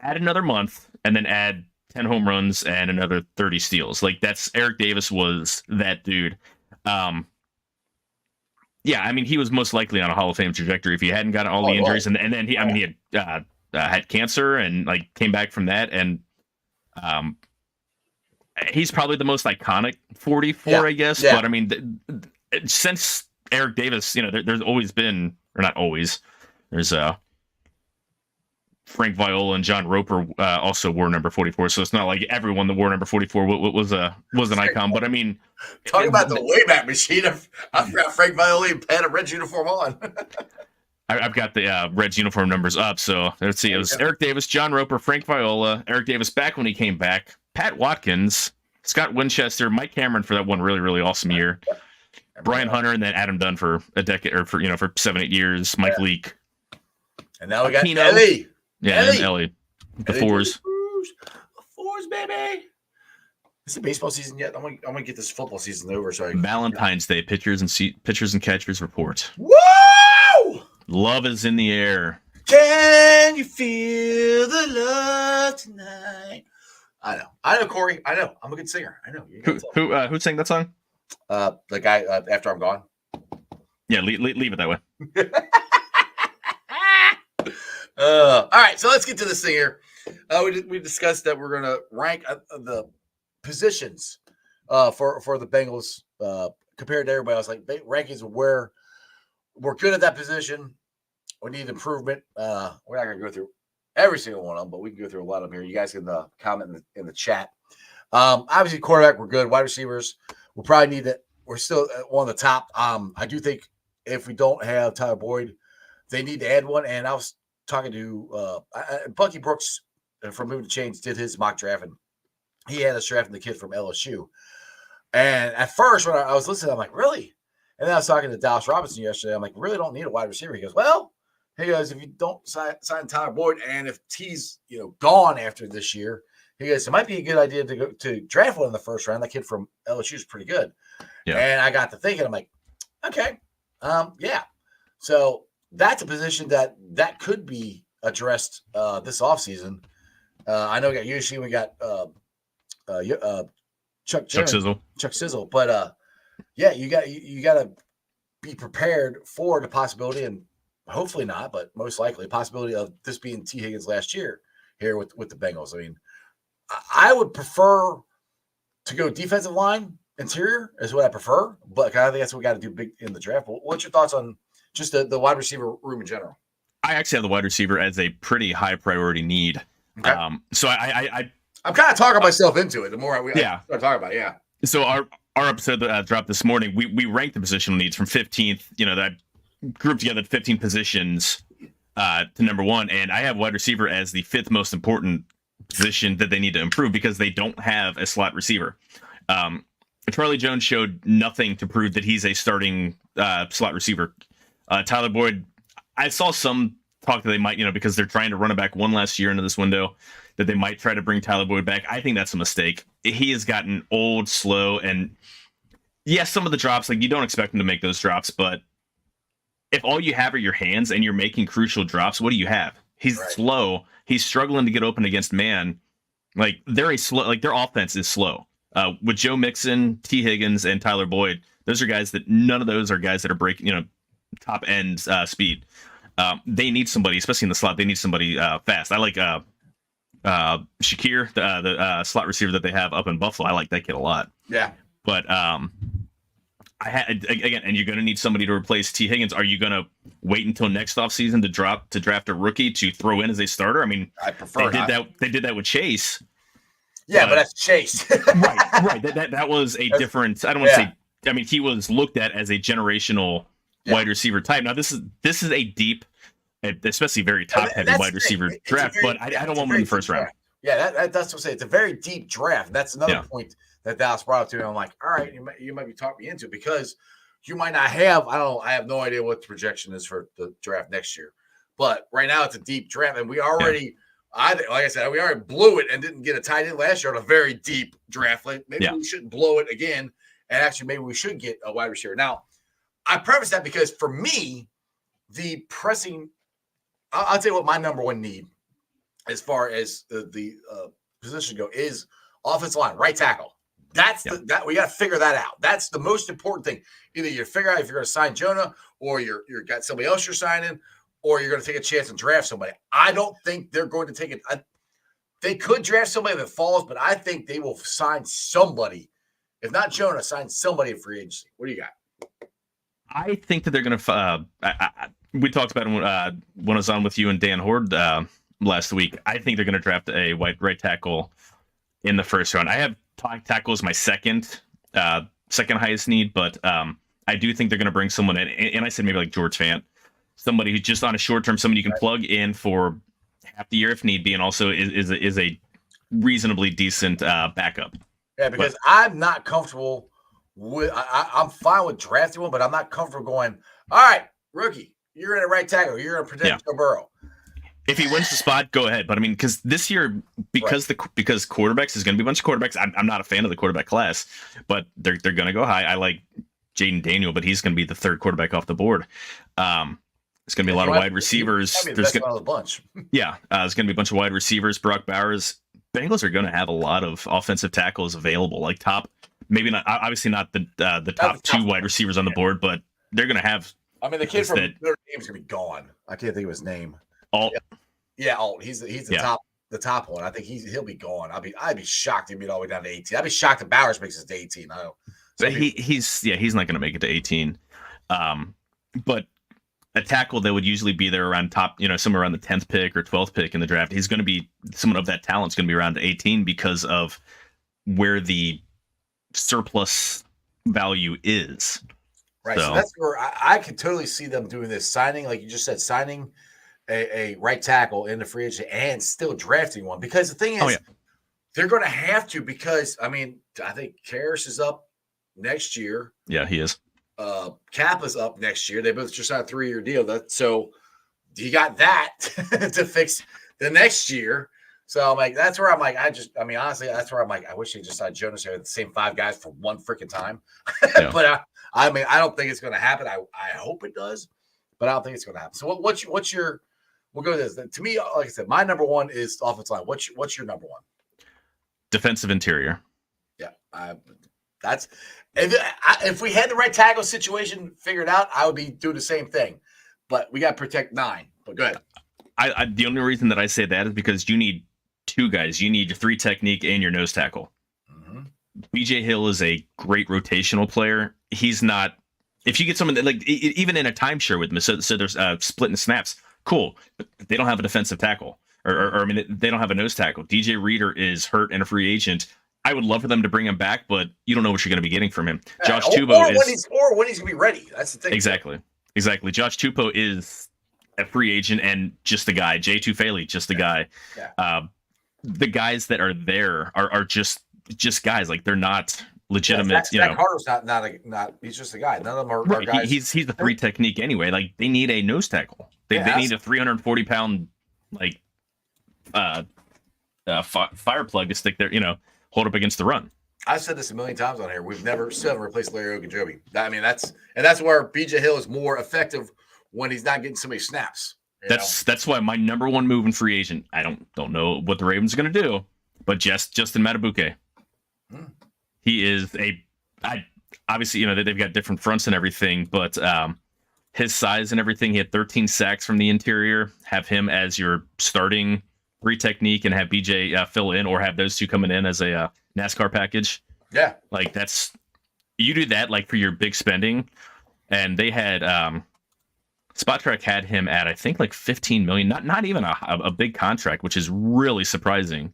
S3: Add another month and then add 10 home runs and another 30 steals. That's Eric Davis was that dude. He was most likely on a Hall of Fame trajectory if he hadn't gotten all the injuries. And then he had cancer and came back from that. And he's probably the most iconic 44, I guess. Yeah. But since Eric Davis, there's always been, or not always, there's Frank Viola and John Roper also wore number 44, so it's not like everyone that wore number 44 was an icon. But
S1: talk about the Wayback Machine. I forgot Frank Viola had a red uniform on.
S3: I've got the Reds uniform numbers up, so let's see. It was Eric Davis, John Roper, Frank Viola, Eric Davis back when he came back, Pat Watkins, Scott Winchester, Mike Cameron for that one really, really awesome year, Brian Hunter, and then Adam Dunn for a decade, or for 7-8 years, Mike Leake.
S1: And now we got Ellie.
S3: Yeah, and Ellie. The fours.
S1: The fours, baby. Is the baseball season yet? I'm gonna get this football season over. Sorry.
S3: Valentine's Day pitchers and catchers report.
S1: Woo!
S3: Love is in the air.
S1: Can you feel the love tonight? I know, Corey. I know. I'm a good singer. I know.
S3: Who sang that song?
S1: The guy After I'm Gone.
S3: Yeah, leave it that way.
S1: All right, so let's get to this thing here. We discussed that we're going to rank the positions for the Bengals compared to everybody else. Rankings of where we're good at that position. We need improvement. We're not going to go through every single one of them, but we can go through a lot of them here. You guys can comment in the chat. Obviously, quarterback, we're good. Wide receivers, we'll probably need it. We're still one of the top. I do think if we don't have Tyler Boyd, they need to add one. And I was talking to Bucky Brooks from Moving to Change did his mock draft, and he had us drafting the kid from LSU. And at first, when I was listening, I'm like, really? And then I was talking to Dallas Robinson yesterday. I'm like, really don't need a wide receiver. He goes, if you don't sign Tyler Boyd, and if he's gone after this year, he goes, it might be a good idea to go to draft one in the first round. That kid from LSU is pretty good. Yeah. And I got to thinking, I'm like, okay, yeah. So that's a position that could be addressed this offseason. I know we got USC, we got Chuck Sizzle, but you got to be prepared for the possibility, and hopefully not, but most likely possibility of this being T. Higgins last year here with the Bengals. I would prefer to go defensive line, interior is what I prefer, but I think that's what we got to do big in the draft. What's your thoughts on just the wide receiver room in general?
S3: I actually have the wide receiver as a pretty high priority need. Okay. So
S1: I'm kind of talking myself into it. The more I start talking about it, yeah.
S3: So our episode that dropped this morning, we ranked the positional needs from 15th. That grouped together 15 positions to number 1, and I have wide receiver as the 5th most important position that they need to improve because they don't have a slot receiver. Charlie Jones showed nothing to prove that he's a starting slot receiver. Tyler Boyd, I saw some talk that they might, because they're trying to run it back one last year into this window, that they might try to bring Tyler Boyd back. I think that's a mistake. He has gotten old, slow, and yes, some of the drops, you don't expect him to make those drops, but if all you have are your hands and you're making crucial drops, what do you have? He's slow. He's struggling to get open against man. They're a slow, their offense is slow. With Joe Mixon, T. Higgins, and Tyler Boyd, those are guys that none of those are guys that are breaking, top end speed. They need somebody, especially in the slot. They need somebody fast. I like Shakir, the slot receiver that they have up in Buffalo. I like that kid a lot.
S1: Yeah.
S3: But I had again, and you're going to need somebody to replace T. Higgins. Are you going to wait until next offseason to draft a rookie to throw in as a starter? I mean,
S1: I prefer
S3: they did that with Chase.
S1: Yeah, but that's Chase.
S3: right. That was a different. I don't want to say. I mean, he was looked at as a generational wide receiver type. Now this is a deep, especially very top heavy wide receiver draft. But I don't want him in the first round.
S1: Yeah, that's what I'm saying. It's a very deep draft. That's another point that Dallas brought up to me. I'm like, all right, you might be talking me into it because you might not have. I don't know. I have no idea what the projection is for the draft next year. But right now it's a deep draft, and we already. Yeah. Like I said, we already blew it and didn't get a tight end last year on a very deep draft. Like maybe we shouldn't blow it again, and actually maybe we should get a wide receiver. Now, I preface that because for me, the pressing, I'll tell you what my number one need as far as the position go is offensive line, right tackle. That's that we got to figure that out. That's the most important thing. Either you figure out if you're going to sign Jonah or you're got somebody else you're signing, or you're going to take a chance and draft somebody. I don't think they're going to take it. They could draft somebody that falls, but I think they will sign somebody. If not Jonah, sign somebody in free agency. What do you got?
S3: I think that they're going to. We talked about it when I was on with you and Dan Horde last week. I think they're going to draft a right tackle in the first round. I have tackle as my second highest need, but I do think they're going to bring someone in. And I said maybe like George Fant. Somebody who's just on a short term, somebody you can plug in for half the year if need be, and also is a reasonably decent backup.
S1: Yeah, because I'm not comfortable with. I'm fine with drafting one, but I'm not comfortable going. All right, rookie, you're in a right tackle. You're going to protect Joe Burrow.
S3: If he wins the spot, go ahead. But I mean, because this year, because quarterbacks is going to be a bunch of quarterbacks. I'm not a fan of the quarterback class, but they're going to go high. I like Jaden Daniel, but he's going to be the third quarterback off the board. It's going to be a lot of wide receivers.
S1: There's going to be a bunch.
S3: There's going to be a bunch of wide receivers. Brock Bowers. Bengals are going to have a lot of offensive tackles available, like top, maybe not, obviously not the top two wide receivers on the board, but they're going to have.
S1: I mean, the kid from Notre Dame is going to be gone. I can't think of his name.
S3: Alt.
S1: Yeah, Alt. He's the top one. I think he'll be gone. I'd be shocked if he'd all the way down to 18. I'd be shocked if Bowers makes it to 18. I don't.
S3: So he's not going to make it to 18. But a tackle that would usually be there around top, somewhere around the 10th pick or 12th pick in the draft. He's going to be someone of that talent is going to be around 18 because of where the surplus value is.
S1: Right. So that's where I could totally see them doing this, signing, like you just said, signing a right tackle in the free agency and still drafting one. Because the thing is, they're going to have to, because I think Karras is up next year.
S3: Yeah, he is.
S1: Kappa's up next year. They both just signed a 3-year deal. So you got that to fix the next year. So I'm like, that's where I'm like, honestly, that's where I'm like, I wish they just signed Jonas here, the same 5 guys for one freaking time. Yeah. But I don't think it's going to happen. I hope it does, but I don't think it's going to happen. So what's your? We'll go to this. To me, like I said, my number one is offensive line. What's your number one?
S3: Defensive interior.
S1: Yeah, that's if we had the right tackle situation figured out, I would be doing the same thing. But we got to protect 9. But go ahead.
S3: The only reason that I say that is because you need 2 guys. You need your 3 technique and your nose tackle. Mm-hmm. BJ Hill is a great rotational player. He's not. If you get someone that even in a timeshare with him, so there's splitting snaps. Cool, but they don't have a defensive tackle, or they don't have a nose tackle. DJ Reader is hurt and a free agent. I would love for them to bring him back, but you don't know what you're going to be getting from him. Josh Tupou
S1: when he's going to be ready. That's the thing.
S3: Exactly. Josh Tupou is a free agent and just the guy. Jay Tufele, just the guy. Yeah. The guys that are there are just guys. Like they're not legitimate.
S1: Zach Carter's not. He's just a guy. None of them are guys.
S3: He's the 3 technique anyway. Like they need a nose tackle. They need a 340-pound fire plug to stick there. Hold up against the run.
S1: I've said this a million times on here. We've never replaced Larry Ogunjobi. That's where BJ Hill is more effective when he's not getting so many snaps.
S3: That's why my number one move in free agent. I don't know what the Ravens are going to do, but Justin Matabuke. He is obviously they've got different fronts and everything, but his size and everything. He had 13 sacks from the interior. Have him as your starting 3 technique and have BJ fill in, or have those two coming in as a NASCAR package.
S1: Yeah.
S3: Like you do that like for your big spending. And they had Spot Track had him at, I think, like 15 million, not even a big contract, which is really surprising.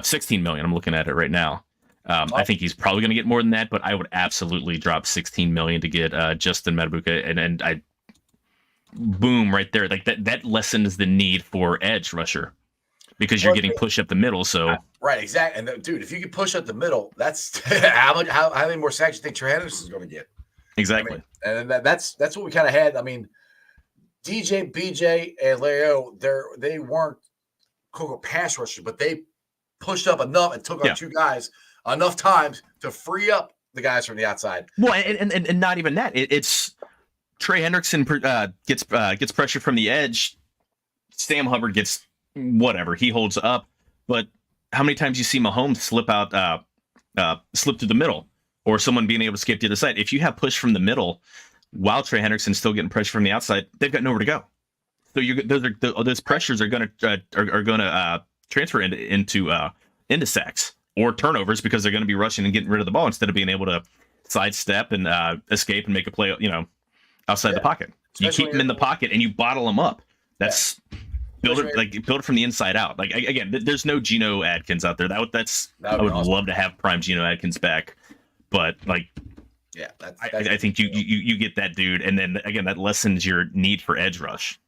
S3: 16 million. I'm looking at it right now. I think he's probably going to get more than that, but I would absolutely drop 16 million to get Justin Matabuka, and I boom right there. Like that lessens the need for edge rusher because you're getting pushed up the middle. So
S1: right, exactly. And dude, if you can push up the middle, that's how many more sacks you think Trey Henderson's going to get?
S3: Exactly.
S1: I mean, and that's what we kind of had. I mean, DJ, BJ, and Leo, they weren't pass rushers, but they pushed up enough and took our 2 guys enough times to free up the guys from the outside.
S3: Well, and not even that. It's Trey Hendrickson gets pressure from the edge. Sam Hubbard gets whatever. He holds up. But how many times you see Mahomes slip to the middle, or someone being able to escape to the other side? If you have push from the middle while Trey Hendrickson's still getting pressure from the outside, they've got nowhere to go. So those pressures are going to transfer into sacks or turnovers because they're going to be rushing and getting rid of the ball instead of being able to sidestep and escape and make a play, outside the pocket. You keep them in the pocket and you bottle them up. That's build it from the inside out. Like again, there's no Geno Adkins out there. I would awesome. Love to have prime Geno Adkins back, but like.
S1: Yeah,
S3: I think you get that dude, and then again that lessens your need for edge rush.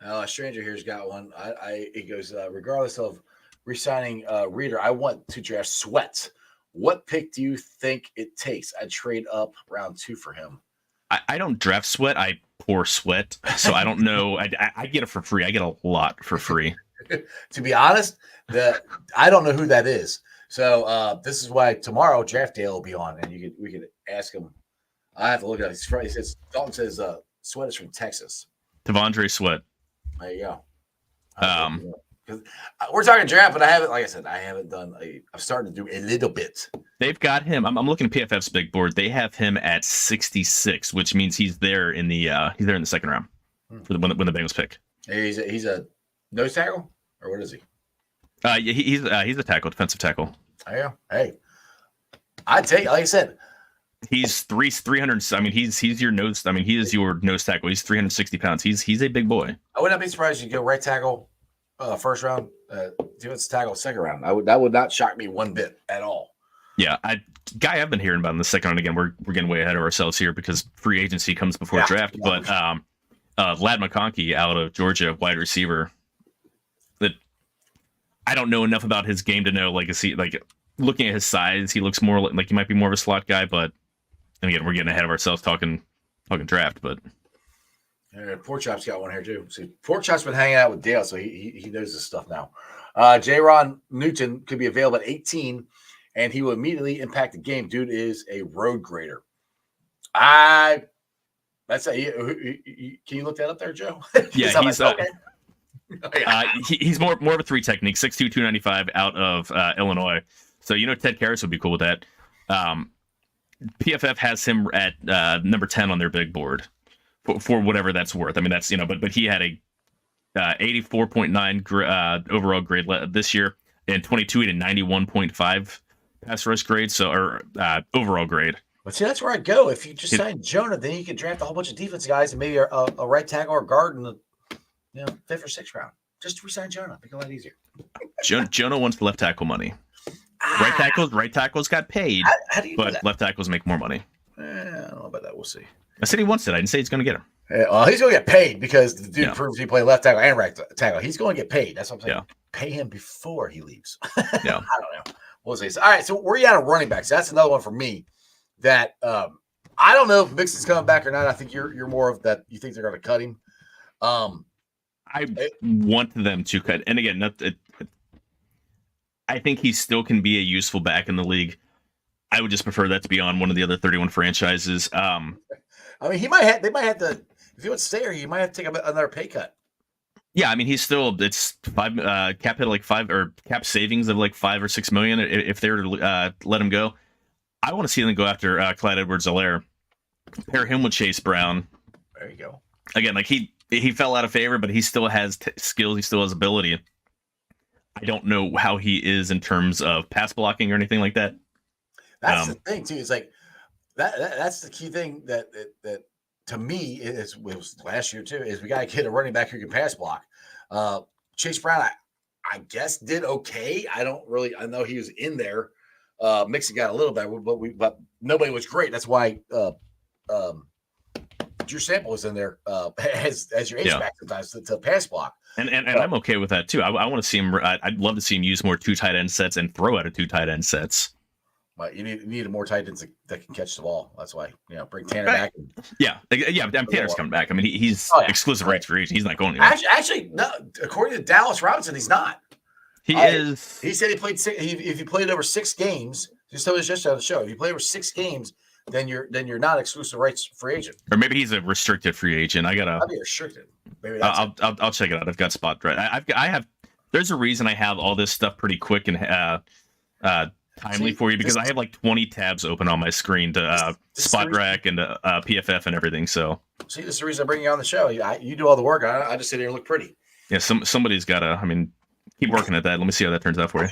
S1: A stranger here's got one. It goes regardless of re-signing Reader, I want to draft Sweat. What pick do you think it takes? I'd trade up round 2 for him.
S3: I don't draft Sweat. I pour Sweat, so I don't know. I get it for free. I get a lot for free.
S1: To be honest, I don't know who that is. So this is why tomorrow Draft Day will be on, and we could ask him. I have to look at it. He says Dalton says Sweat is from Texas.
S3: Tavondre Sweat.
S1: There you go. We're talking draft, but I haven't. Like I said, I haven't done. I'm starting to do a little bit.
S3: They've got him. I'm looking at PFF's big board. They have him at 66, which means he's there in the second round for when the Bengals pick.
S1: He's a nose tackle, or what is he?
S3: He's a tackle, defensive tackle.
S1: Yeah. Hey, I'd take. Like I said,
S3: he's 300. I mean, he's your nose. I mean, he is your nose tackle. He's 360 pounds. He's a big boy.
S1: I would not be surprised if you go right tackle, first round, defensive tackle, second round. That would not shock me one bit at all.
S3: Yeah, guy I've been hearing about in the second round. Again, we're getting way ahead of ourselves here because free agency comes before draft. Yeah. But Ladd McConkey out of Georgia, wide receiver. That I don't know enough about his game to know. Like looking at his size, he looks more like he might be more of a slot guy. But again, we're getting ahead of ourselves talking draft. But
S1: Pork Chop's got one here too. See, Pork Chop's been hanging out with Dale, so he knows this stuff now. J-Ron Newton could be available at 18, and he will immediately impact the game. Dude is a road grader. Can you look that up there, Joe?
S3: Yeah, he's more of a 3 technique, 6'2", 295 out of Illinois. So Ted Karras would be cool with that. PFF has him at number 10 on their big board for whatever that's worth. I mean, that's but he had a 84.9 overall grade this year, and 22 to 91.5 pass rush grade. So overall grade.
S1: But see, that's where I'd go. If you just sign Jonah, then you can draft a whole bunch of defense guys and maybe a right tackle or guard in the 5th or 6th round. Just resign Jonah. Make it a lot easier.
S3: Jonah wants left tackle money. Right tackles got paid, but left tackles make more money.
S1: I don't know about that. We'll see.
S3: I said he wants it. I didn't say he's going to get him.
S1: Well, he's going to get paid because the dude proves he played left tackle and right tackle. He's going to get paid. That's what I'm saying. Yeah. Pay him before he leaves.
S3: Yeah.
S1: I don't know. We'll see. All right. So where are you at on running backs? That's another one for me that I don't know if Mixon's coming back or not. I think you're more of that. You think they're going to cut him.
S3: I want them to cut. And again, I think he still can be a useful back in the league. I would just prefer that to be on one of the other 31 franchises.
S1: I mean, they might have to, if he wants to stay here, he might have to take another pay cut.
S3: Yeah, I mean, it's 5 cap hit like 5 or cap savings of like 5 or 6 million if they were to let him go. I want to see them go after Clyde Edwards-Helaire, pair him with Chase Brown.
S1: There you go.
S3: Again, like he fell out of favor, but he still has skills. He still has ability. I don't know how he is in terms of pass blocking or anything like that.
S1: That's the thing too. It's like that's the key thing that to me it was last year too. Is we got to get a running back who can pass block. Chase Brown, I guess did okay. I know he was in there. Mixon got a little better, but nobody was great. That's why Drew Sample was in there as your H-back sometimes to pass block.
S3: And I'm okay with that too. I want to see him. I'd love to see him use more 2 tight end sets and throw out of 2 tight end sets.
S1: But you need more tight ends that can catch the ball. That's why bring Tanner back.
S3: Tanner's coming back. I mean, he's exclusive rights for agent. He's not going anywhere.
S1: Actually, no. According to Dallas Robinson, he's not.
S3: He is.
S1: He said he played if he played over 6 games. Just told us yesterday on the show. If you play over 6 games, then you're not exclusive rights free agent.
S3: Or maybe he's a restricted free agent.
S1: I'll be restricted. Maybe
S3: I'll check it out. I've got spot right. I have. There's a reason I have all this stuff pretty quick and timely for you because I have like 20 tabs open on my screen to spot rack and PFF and everything. So
S1: see, this is the reason I'm bringing you on the show. You do all the work. I just sit here and look pretty.
S3: Yeah, somebody's got to. I mean, keep working at that. Let me see how that turns out for you.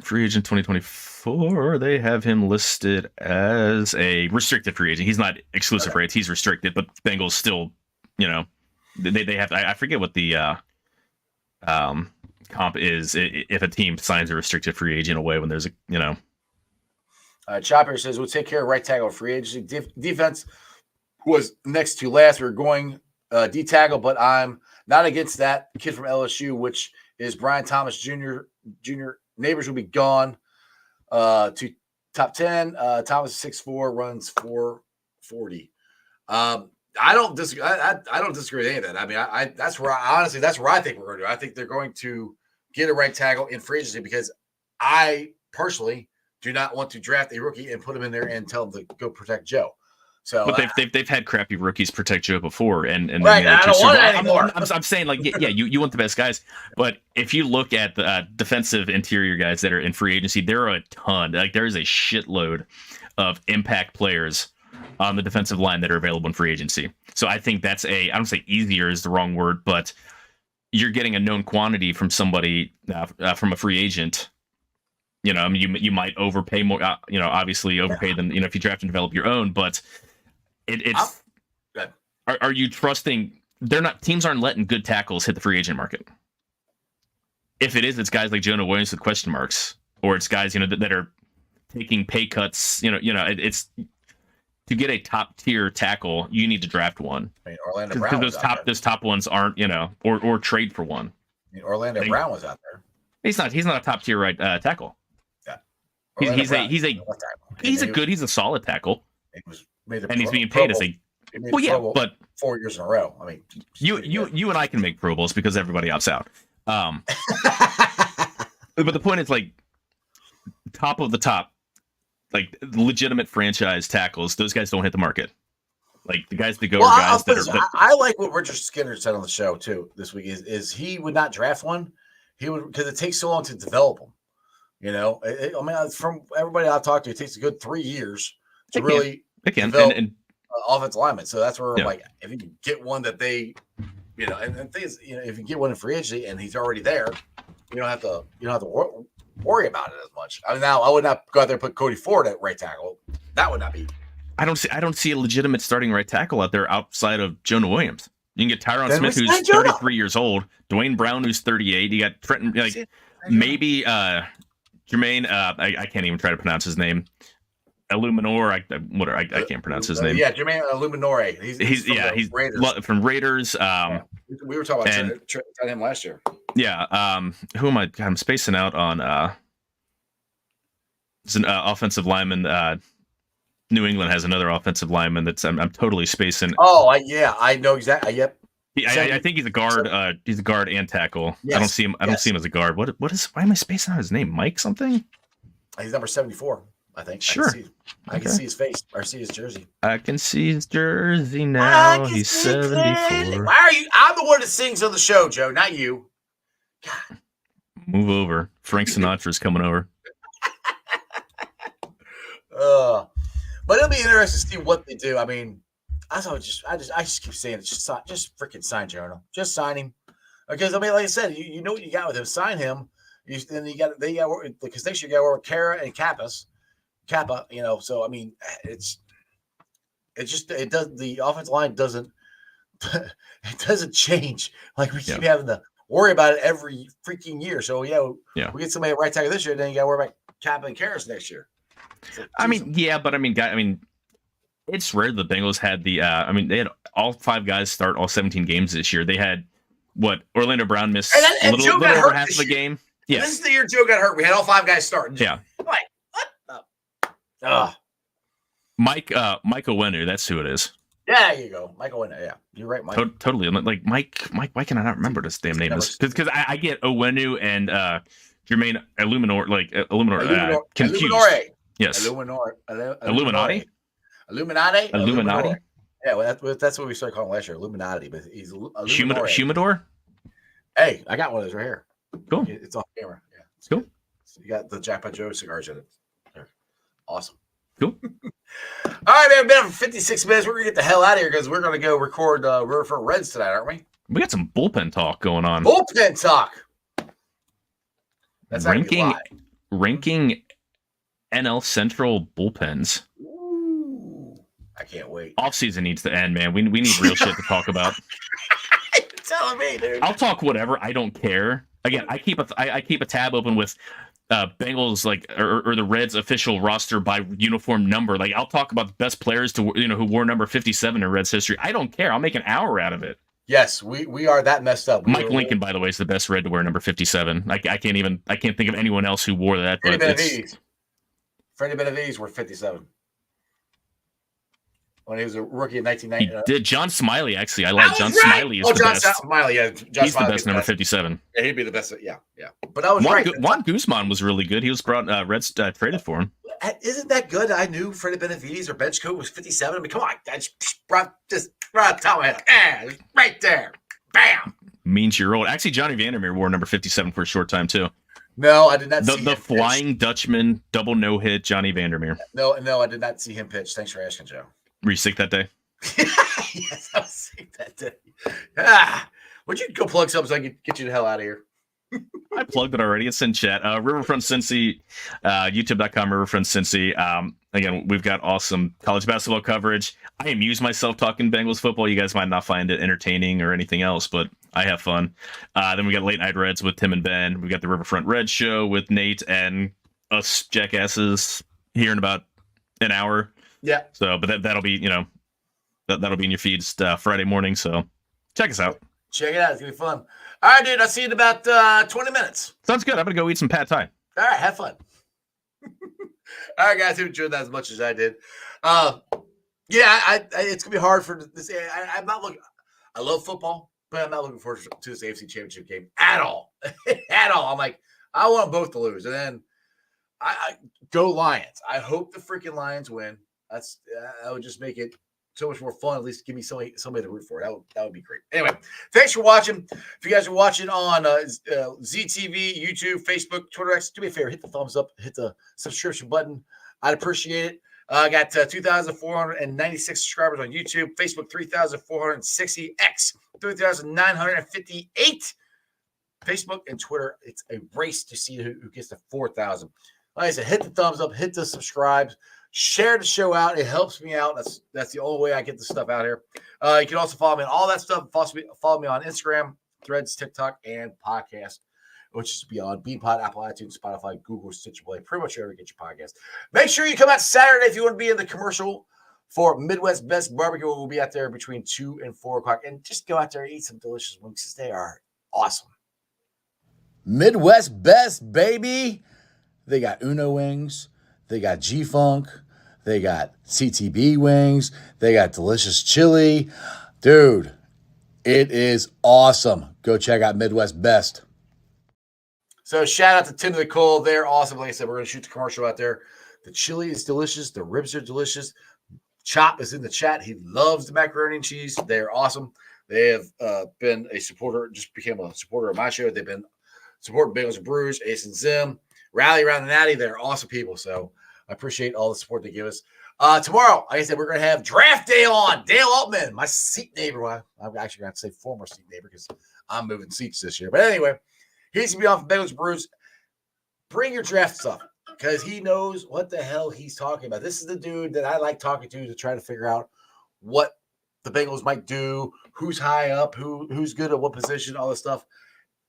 S3: Free agent 2024. They have him listed as a restricted free agent. He's not exclusive rates. He's restricted, but Bengals still, they have. I forget what the comp is if a team signs a restricted free agent away when there's
S1: Chopper says we'll take care of right tackle free agency. Defense was next to last. We're going D tackle, but I'm not against that kid from LSU, which is Brian Thomas Jr. Neighbors will be gone to top 10. Thomas is 6'4", runs 440. I don't disagree. I don't disagree with any of that. I mean, that's where I think we're going to do. I think they're going to get a right tackle in free agency because I personally do not want to draft a rookie and put him in there and tell him to go protect Joe. So,
S3: but they've had crappy rookies protect Joe before, and
S1: right. I don't want it anymore.
S3: I'm saying you want the best guys, but if you look at the defensive interior guys that are in free agency, there are a ton. Like there is a shitload of impact players on the defensive line that are available in free agency. So I think that's I don't say easier is the wrong word, but you're getting a known quantity from somebody from a free agent. I mean, you might overpay more. Obviously overpay than if you draft and develop your own, but. It's. Are you trusting? Teams aren't letting good tackles hit the free agent market. If it is, it's guys like Jonah Williams with question marks, or it's guys that are taking pay cuts. It's to get a top tier tackle, you need to draft one.
S1: I mean, Orlando Brown.
S3: Those top ones aren't or trade for one.
S1: I mean, Orlando Brown was out there.
S3: He's not a top tier right tackle. Yeah, he's a solid tackle. And he's being paid as but
S1: 4 years in a row. I mean,
S3: you and I can make Pro Bowls because everybody opts out. But the point is, like, top of the top, like legitimate franchise tackles, those guys don't hit the market. Like the guys that go are guys that are.
S1: I like what Richard Skinner said on the show too this week. Is he would not draft one. He would because it takes so long to develop them. From everybody I've talked to, it takes a good 3 years to really.
S3: It can
S1: and offensive lineman. So that's where like if you can get one that they, and the thing is, if you get one in free agency and he's already there, you don't have to worry about it as much. I mean, now I would not go out there and put Cody Ford at right tackle. That would not be.
S3: I don't see a legitimate starting right tackle out there outside of Jonah Williams. You can get Tyron Smith, who's 33 years old, Dwayne Brown, who's 38. You got Trenton, maybe Jermaine. I can't even try to pronounce his name. Illuminor, I can't pronounce his name.
S1: Yeah, Jermaine Illuminore. He's
S3: Raiders. From Raiders.
S1: We were talking about him last year.
S3: Yeah. Who am I? I'm spacing out on. It's an offensive lineman. New England has another offensive lineman that's I'm totally spacing.
S1: Oh, I know exactly. Yep.
S3: I think he's a guard. He's a guard and tackle. Yes. I don't see him. I don't see him as a guard. What is? Why am I spacing out his name? Mike something.
S1: He's number 74. I think.
S3: Sure.
S1: I can see his face or see his jersey.
S3: I can see his jersey now. He's 74.
S1: Why are you? I'm the one that sings on the show, Joe, not you. God.
S3: Move over. Frank Sinatra's coming over.
S1: But it'll be interesting to see what they do. I mean, I just keep saying it. Just freaking sign Jonah. Just sign him. Because I mean, like I said, you know what you got with him. Sign him. Then you got because next year you got to work with Kara and Kappa. So I mean, it does the offensive line doesn't it doesn't change. Like we keep having to worry about it every freaking year. So we get somebody at right tackle this year, then you got to worry about Kappa and Karras next year. So,
S3: it's rare the Bengals had they had all 5 guys start all 17 games this year. They had Orlando Brown missed a little over half of the game.
S1: Yeah, this is the year Joe got hurt. We had all 5 guys starting.
S3: Yeah,
S1: like what?
S3: Mike 𝐍𝐿, that's who it is.
S1: Yeah, there you go, Mike 𝐍𝐿. Yeah, you're right, Mike.
S3: Totally. Like Mike. Why can I not remember this damn name? Because I get 𝐍𝐿 and Jermaine Illuminor confused. Yes. Illuminati.
S1: Yeah, well, that's what we started calling last year, Illuminati. But he's
S3: Humidor.
S1: Hey, I got one of those right here.
S3: Cool.
S1: It's off camera. Yeah, it's
S3: cool.
S1: Good. So you got the Jackpot Joe cigars in it. They're awesome.
S3: Cool.
S1: All right, man. Been for 56 minutes. We're gonna get the hell out of here because we're gonna go record Riverfront Reds tonight, aren't we?
S3: We got some bullpen talk going on.
S1: Bullpen talk. That's
S3: ranking NL Central bullpens.
S1: Ooh, I can't wait.
S3: Offseason needs to end, man. We need real shit to talk about.
S1: You're telling me, dude.
S3: I'll talk whatever. I don't care. Again, I keep a tab open with Bengals or the Reds official roster by uniform number. Like I'll talk about the best players who wore number 57 in Reds history. I don't care. I'll make an hour out of it.
S1: Yes, we are that messed up.
S3: Mike Lincoln, by the way, is the best Red to wear number 57. I can't think of anyone else who wore that.
S1: Freddie Benavides wore 57 when he was a rookie in 1990.
S3: Did John Smiley actually? I like John Smiley is the best.
S1: Smiley, yeah,
S3: he's the best number 57.
S1: Yeah, he'd be the best. Yeah. But I was right.
S3: Juan Guzman was really good. He was brought Reds traded for him.
S1: Isn't that good? I knew Freddie Benavides or bench coat was 57. I mean, come on, I just brought top of my head. Right there, bam.
S3: Means you're old. Actually, Johnny Vandermeer wore number 57 for a short time too.
S1: No, I did not see
S3: the Flying Dutchman double no hit Johnny Vandermeer.
S1: No, I did not see him pitch. Thanks for asking, Joe.
S3: Were you sick that day?
S1: Yes, I was sick that day. Would you go plug something so I can get you the hell out of here?
S3: I plugged it already. It's in chat. Riverfront Cincy, youtube.com, Riverfront Cincy. Again, we've got awesome college basketball coverage. I amuse myself talking Bengals football. You guys might not find it entertaining or anything else, but I have fun. Then we got Late Night Reds with Tim and Ben. We got the Riverfront Reds show with Nate and us jackasses here in about an hour.
S1: Yeah.
S3: So, but that'll be, that'll be in your feeds Friday morning. So check us out.
S1: Check it out. It's going to be fun. All right, dude. I'll see you in about 20 minutes.
S3: Sounds good. I'm going to go eat some pad thai.
S1: All right. Have fun. All right, guys. Who enjoyed that as much as I did. It's going to be hard for this. I'm not looking. I love football, but I'm not looking forward to this AFC Championship game at all. At all. I'm like, I want them both to lose. And then I go Lions. I hope the freaking Lions win. That would just make it so much more fun. At least give me somebody to root for. That would be great. Anyway, thanks for watching. If you guys are watching on ZTV, YouTube, Facebook, Twitter X, do me a favor, hit the thumbs up, hit the subscription button. I'd appreciate it. I got 2,496 subscribers on YouTube, Facebook 3,460, X 3,958. Facebook and Twitter, it's a race to see who gets to 4,000. Like I said, hit the thumbs up, hit the subscribe. Share the show out. It helps me out. That's the only way I get this stuff out here. You can also follow me on all that stuff. Follow me on Instagram, Threads, TikTok, and podcast, which is beyond Beanpod, Apple, iTunes, Spotify, Google, Stitcher Play, pretty much wherever you get your podcast. Make sure you come out Saturday if you want to be in the commercial for Midwest Best Barbecue. We'll be out there between 2 and 4 o'clock. And just go out there and eat some delicious wings because they are awesome.
S2: Midwest Best, baby. They got Uno wings. They got G-Funk. They got CTB wings. They got delicious chili. Dude, it is awesome. Go check out Midwest Best.
S1: So shout out to Tim and Nicole. They're awesome. Like I said, we're going to shoot the commercial out there. The chili is delicious. The ribs are delicious. Chop is in the chat. He loves the macaroni and cheese. They're awesome. They have been a supporter, just became a supporter of my show. They've been supporting Bengals and Brews, Ace and Zim, Rally Around the Natty. They're awesome people. So I appreciate all the support they give us. Tomorrow, like I said, we're going to have Draft Day on. Dale Altman, my seat neighbor. Well, I'm actually going to say former seat neighbor because I'm moving seats this year. But anyway, he's going to be on for Bengals Brews. Bring your draft stuff because he knows what the hell he's talking about. This is the dude that I like talking to try to figure out what the Bengals might do, who's high up, who's good at what position, all this stuff.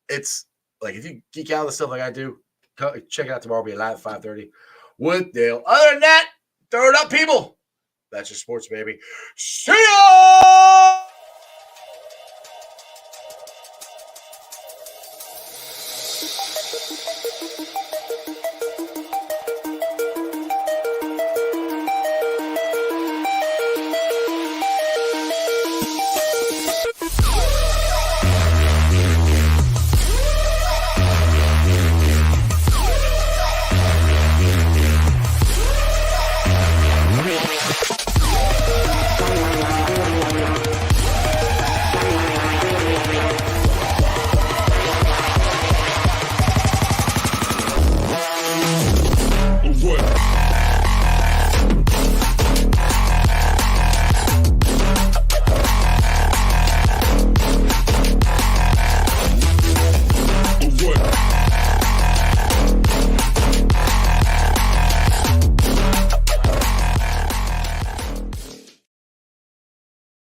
S1: It's like if you geek out on the stuff like I do, check it out tomorrow. We'll be live at 5:30 with Dale. Other than that, throw it up, people. That's your sports, baby. See ya!